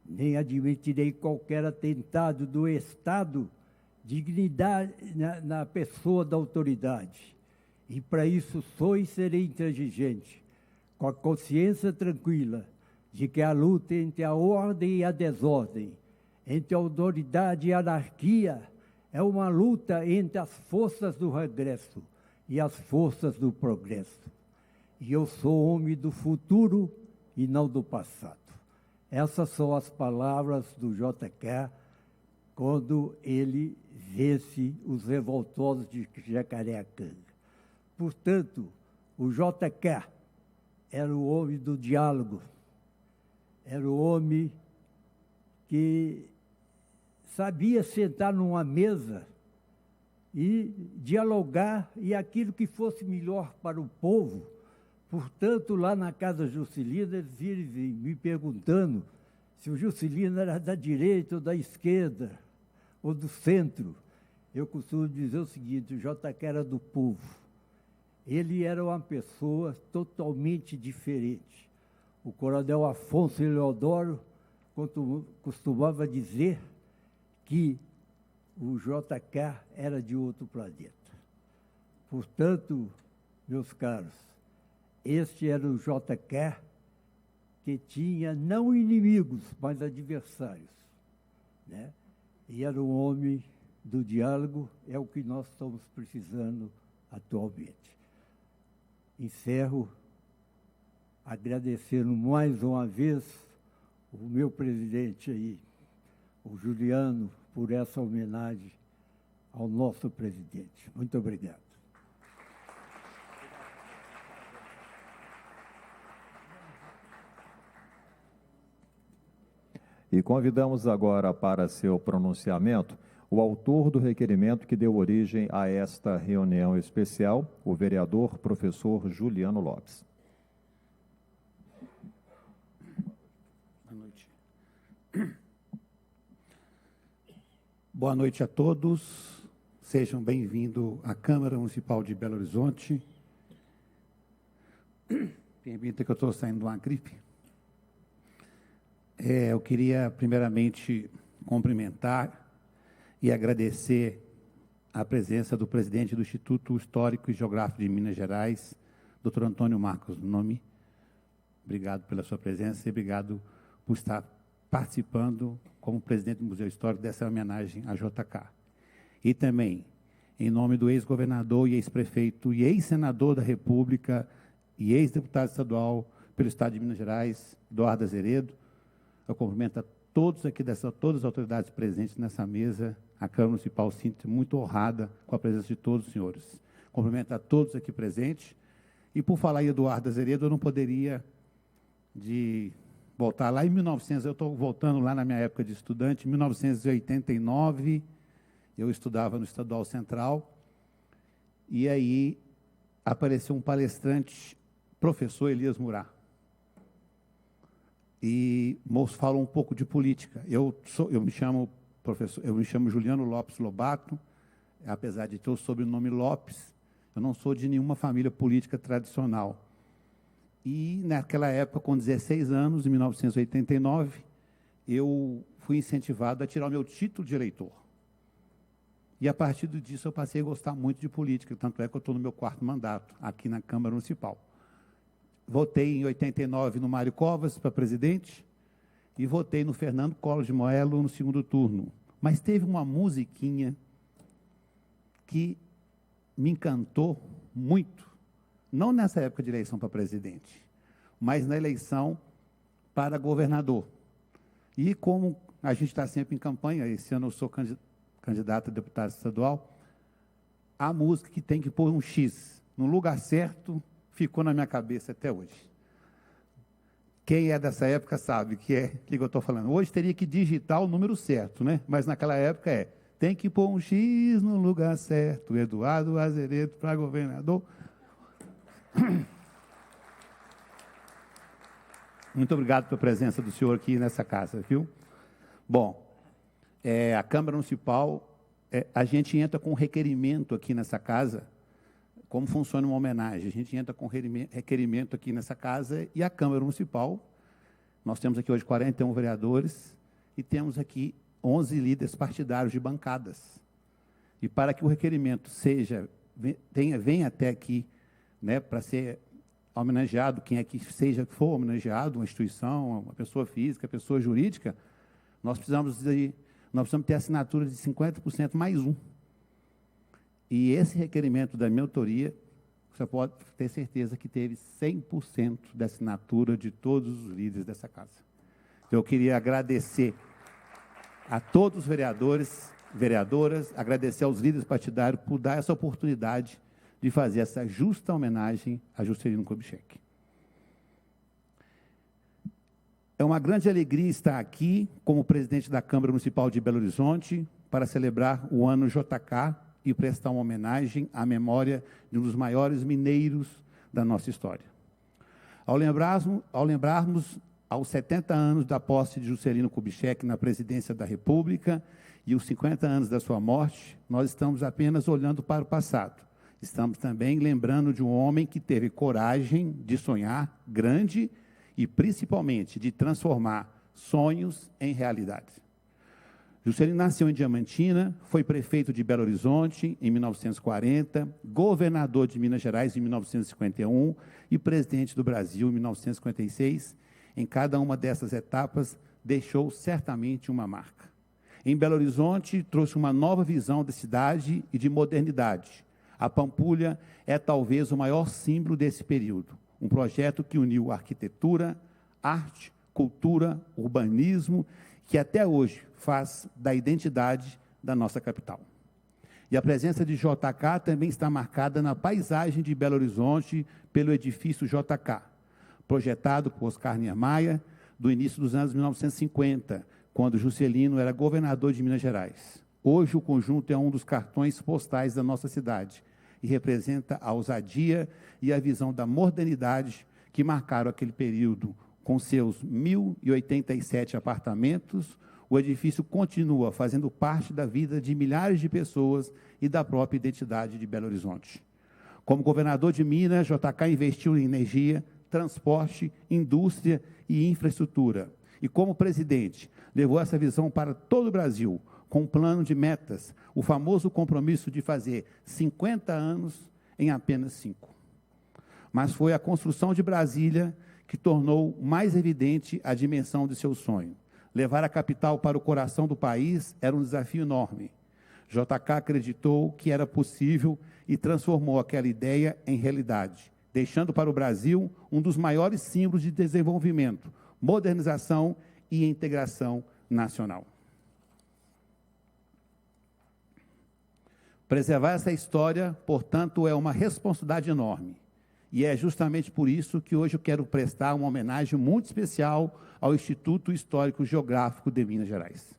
nem admitirei qualquer atentado do Estado, dignidade na pessoa da autoridade. E para isso sou e serei intransigente, com a consciência tranquila de que a luta entre a ordem e a desordem, entre a autoridade e a anarquia, é uma luta entre as forças do regresso e as forças do progresso. E eu sou homem do futuro e não do passado. Essas são as palavras do JK quando ele vence os revoltosos de Jacareacanga. Portanto, o JK era o homem do diálogo, era o homem que sabia sentar numa mesa e dialogar, e aquilo que fosse melhor para o povo. Portanto, lá na casa Juscelino, eles viram me perguntando se o Juscelino era da direita ou da esquerda, ou do centro. Eu costumo dizer o seguinte: o JK era do povo. Ele era uma pessoa totalmente diferente. O coronel Afonso Eleodoro costumava dizer que o JK era de outro planeta. Portanto, meus caros, este era o JK que tinha não inimigos, mas adversários, né? E era um homem do diálogo, é o que nós estamos precisando atualmente. Encerro agradecendo mais uma vez o meu presidente aí, o Juliano, por essa homenagem ao nosso presidente. Muito obrigado. E convidamos agora para seu pronunciamento o autor do requerimento que deu origem a esta reunião especial, o vereador professor Juliano Lopes. Boa noite. Boa noite a todos. Sejam bem-vindos à Câmara Municipal de Belo Horizonte. Permita que eu estou saindo de uma gripe. Eu queria, primeiramente, cumprimentar e agradecer a presença do presidente do Instituto Histórico e Geográfico de Minas Gerais, Dr. Antônio Marcos Nome. Obrigado pela sua presença e obrigado por estar participando como presidente do Museu Histórico dessa homenagem à JK. E também, em nome do ex-governador e ex-prefeito e ex-senador da República e ex-deputado estadual pelo Estado de Minas Gerais, Eduardo Azeredo, eu cumprimento a todos aqui, todas as autoridades presentes nessa mesa. A Câmara Municipal se sente muito honrada com a presença de todos os senhores. Cumprimento a todos aqui presentes. E, por falar em Eduardo Azeredo, eu não poderia voltar lá em 1900, eu estou voltando lá na minha época de estudante, em 1989, eu estudava no Estadual Central, e aí apareceu um palestrante, professor Elias Murat, e falou um pouco de política. Eu me chamo Juliano Lopes Lobato, apesar de ter o sobrenome Lopes, eu não sou de nenhuma família política tradicional. E, naquela época, com 16 anos, em 1989, eu fui incentivado a tirar o meu título de eleitor. E, a partir disso, eu passei a gostar muito de política, tanto é que eu estou no meu 4º mandato, aqui na Câmara Municipal. Votei, em 89, no Mário Covas, para presidente, e votei no Fernando Collor de Mello, no 2º turno. Mas teve uma musiquinha que me encantou muito, não nessa época de eleição para presidente, mas na eleição para governador. E como a gente está sempre em campanha, esse ano eu sou candidato a deputado estadual, a música que tem que pôr um X no lugar certo ficou na minha cabeça até hoje. Quem é dessa época sabe que eu estou falando. Hoje teria que digitar o número certo, né? Mas naquela época tem que pôr um X no lugar certo, Eduardo Azeredo para governador. Muito obrigado pela presença do senhor aqui nessa casa, viu? Bom, a Câmara Municipal, a gente entra com requerimento aqui nessa casa, como funciona uma homenagem, a gente entra com requerimento aqui nessa casa e a Câmara Municipal, nós temos aqui hoje 41 vereadores e temos aqui 11 líderes partidários de bancadas. E para que o requerimento venha até aqui, né, para ser homenageado, quem é que for homenageado, uma instituição, uma pessoa física, pessoa jurídica, nós precisamos ter assinatura de 50% mais um. E esse requerimento da minha autoria, você pode ter certeza que teve 100% da assinatura de todos os líderes dessa casa. Eu queria agradecer a todos os vereadores, vereadoras, agradecer aos líderes partidários por dar essa oportunidade de fazer essa justa homenagem a Juscelino Kubitschek. É uma grande alegria estar aqui como presidente da Câmara Municipal de Belo Horizonte para celebrar o ano JK e prestar uma homenagem à memória de um dos maiores mineiros da nossa história. Ao lembrarmos aos 70 anos da posse de Juscelino Kubitschek na presidência da República e os 50 anos da sua morte, nós estamos apenas olhando para o passado. Estamos também lembrando de um homem que teve coragem de sonhar grande e, principalmente, de transformar sonhos em realidade. Juscelino nasceu em Diamantina, foi prefeito de Belo Horizonte em 1940, governador de Minas Gerais em 1951 e presidente do Brasil em 1956. Em cada uma dessas etapas, deixou certamente uma marca. Em Belo Horizonte, trouxe uma nova visão da cidade e de modernidade. A Pampulha é talvez o maior símbolo desse período. Um projeto que uniu arquitetura, arte, cultura, urbanismo, que até hoje faz da identidade da nossa capital. E a presença de JK também está marcada na paisagem de Belo Horizonte pelo edifício JK, projetado por Oscar Niemeyer, do início dos anos 1950, quando Juscelino era governador de Minas Gerais. Hoje, o conjunto é um dos cartões postais da nossa cidade e representa a ousadia e a visão da modernidade que marcaram aquele período, com seus 1.087 apartamentos, o edifício continua fazendo parte da vida de milhares de pessoas e da própria identidade de Belo Horizonte. Como governador de Minas, JK investiu em energia, transporte, indústria e infraestrutura. E como presidente, levou essa visão para todo o Brasil, com um plano de metas, o famoso compromisso de fazer 50 anos em apenas 5. Mas foi a construção de Brasília que tornou mais evidente a dimensão de seu sonho. Levar a capital para o coração do país era um desafio enorme. JK acreditou que era possível e transformou aquela ideia em realidade, deixando para o Brasil um dos maiores símbolos de desenvolvimento, modernização e integração nacional. Preservar essa história, portanto, é uma responsabilidade enorme. E é justamente por isso que hoje eu quero prestar uma homenagem muito especial ao Instituto Histórico Geográfico de Minas Gerais.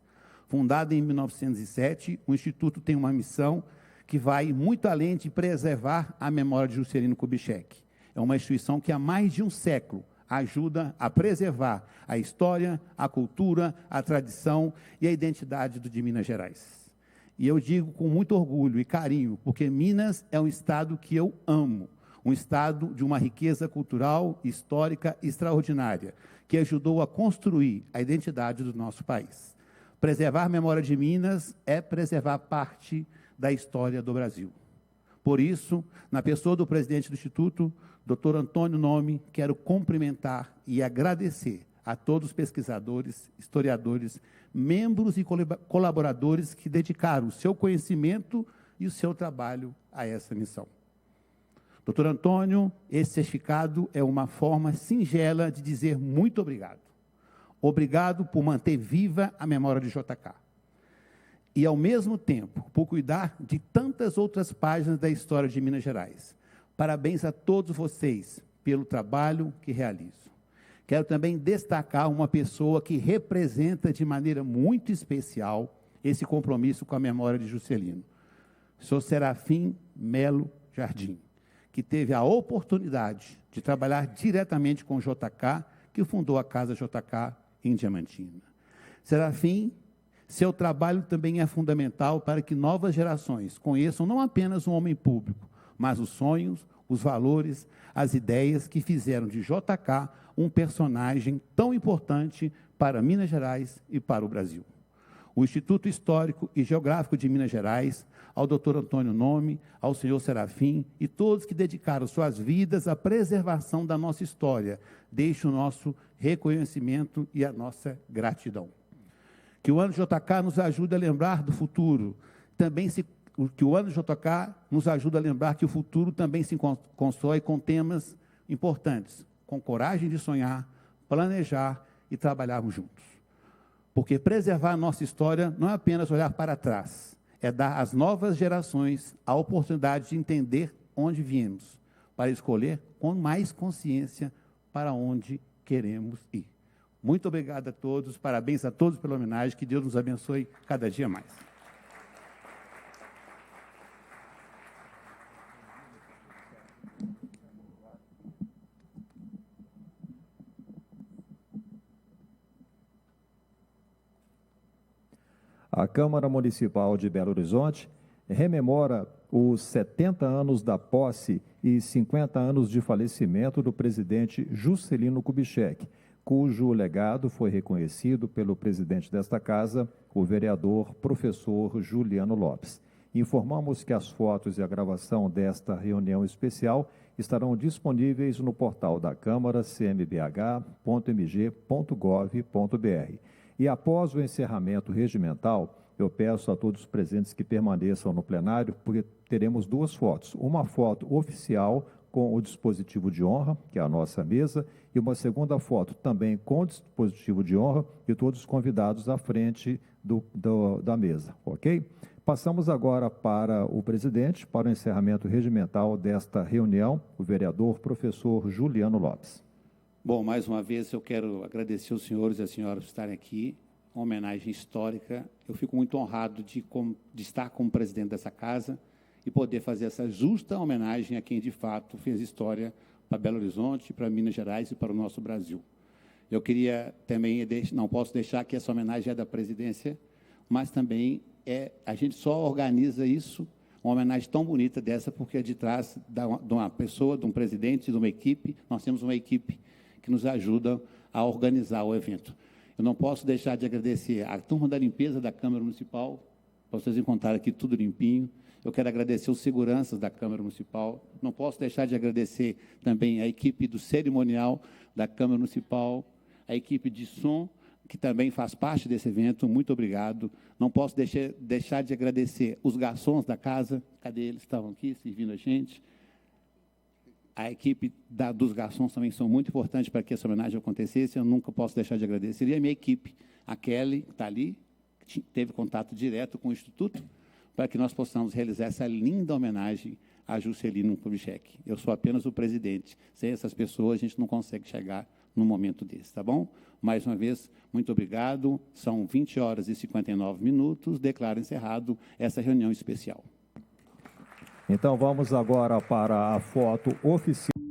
Fundado em 1907, o Instituto tem uma missão que vai muito além de preservar a memória de Juscelino Kubitschek. É uma instituição que há mais de um século ajuda a preservar a história, a cultura, a tradição e a identidade de Minas Gerais. E eu digo com muito orgulho e carinho, porque Minas é um estado que eu amo, um estado de uma riqueza cultural, histórica extraordinária, que ajudou a construir a identidade do nosso país. Preservar a memória de Minas é preservar parte da história do Brasil. Por isso, na pessoa do presidente do Instituto, Dr. Antônio Nome, quero cumprimentar e agradecer a todos os pesquisadores, historiadores, membros e colaboradores que dedicaram o seu conhecimento e o seu trabalho a essa missão. Dr. Antônio, esse certificado é uma forma singela de dizer muito obrigado. Obrigado por manter viva a memória de JK. E, ao mesmo tempo, por cuidar de tantas outras páginas da história de Minas Gerais. Parabéns a todos vocês pelo trabalho que realizam. Quero também destacar uma pessoa que representa de maneira muito especial esse compromisso com a memória de Juscelino. Sou Serafim Melo Jardim, que teve a oportunidade de trabalhar diretamente com o JK, que fundou a Casa JK em Diamantina. Serafim, seu trabalho também é fundamental para que novas gerações conheçam não apenas um homem público, mas os sonhos, os valores, as ideias que fizeram de JK um personagem tão importante para Minas Gerais e para o Brasil. O Instituto Histórico e Geográfico de Minas Gerais, ao Dr. Antônio Nome, ao senhor Serafim e todos que dedicaram suas vidas à preservação da nossa história, deixo o nosso reconhecimento e a nossa gratidão. Que o ano JK nos ajude a lembrar do futuro, que o ano JK nos ajude a lembrar que o futuro também se constrói com temas importantes, com coragem de sonhar, planejar e trabalharmos juntos. Porque preservar a nossa história não é apenas olhar para trás, é dar às novas gerações a oportunidade de entender onde viemos, para escolher com mais consciência para onde queremos ir. Muito obrigado a todos, parabéns a todos pela homenagem, que Deus nos abençoe cada dia mais. A Câmara Municipal de Belo Horizonte rememora os 70 anos da posse e 50 anos de falecimento do presidente Juscelino Kubitschek, cujo legado foi reconhecido pelo presidente desta casa, o vereador professor Juliano Lopes. Informamos que as fotos e a gravação desta reunião especial estarão disponíveis no portal da Câmara, cmbh.mg.gov.br. E após o encerramento regimental, eu peço a todos os presentes que permaneçam no plenário, porque teremos duas fotos. Uma foto oficial com o dispositivo de honra, que é a nossa mesa, e uma segunda foto também com o dispositivo de honra e todos os convidados à frente da mesa, ok? Passamos agora para o presidente, para o encerramento regimental desta reunião, o vereador professor Juliano Lopes. Bom, mais uma vez eu quero agradecer os senhores e as senhoras por estarem aqui, uma homenagem histórica. Eu fico muito honrado de estar como presidente dessa casa e poder fazer essa justa homenagem a quem, de fato, fez história para Belo Horizonte, para Minas Gerais e para o nosso Brasil. Eu queria também, não posso deixar que essa homenagem é da presidência, mas também a gente só organiza isso, uma homenagem tão bonita dessa, porque é de trás de uma pessoa, de um presidente, de uma equipe. Nós temos uma equipe que nos ajuda a organizar o evento. Eu não posso deixar de agradecer a turma da limpeza da Câmara Municipal, para vocês encontrarem aqui tudo limpinho. Eu quero agradecer os seguranças da Câmara Municipal. Não posso deixar de agradecer também a equipe do cerimonial da Câmara Municipal, a equipe de som, que também faz parte desse evento. Muito obrigado. Não posso deixar de agradecer os garçons da casa. Cadê eles? Estavam aqui servindo a gente. A equipe dos garçons também são muito importantes para que essa homenagem acontecesse. Eu nunca posso deixar de agradecer. E a minha equipe, a Kelly, que está ali, que teve contato direto com o Instituto, para que nós possamos realizar essa linda homenagem a Juscelino Kubitschek. Eu sou apenas o presidente. Sem essas pessoas, a gente não consegue chegar num momento desse, tá bom? Mais uma vez, muito obrigado. São 20h59. Declaro encerrado essa reunião especial. Então, vamos agora para a foto oficial.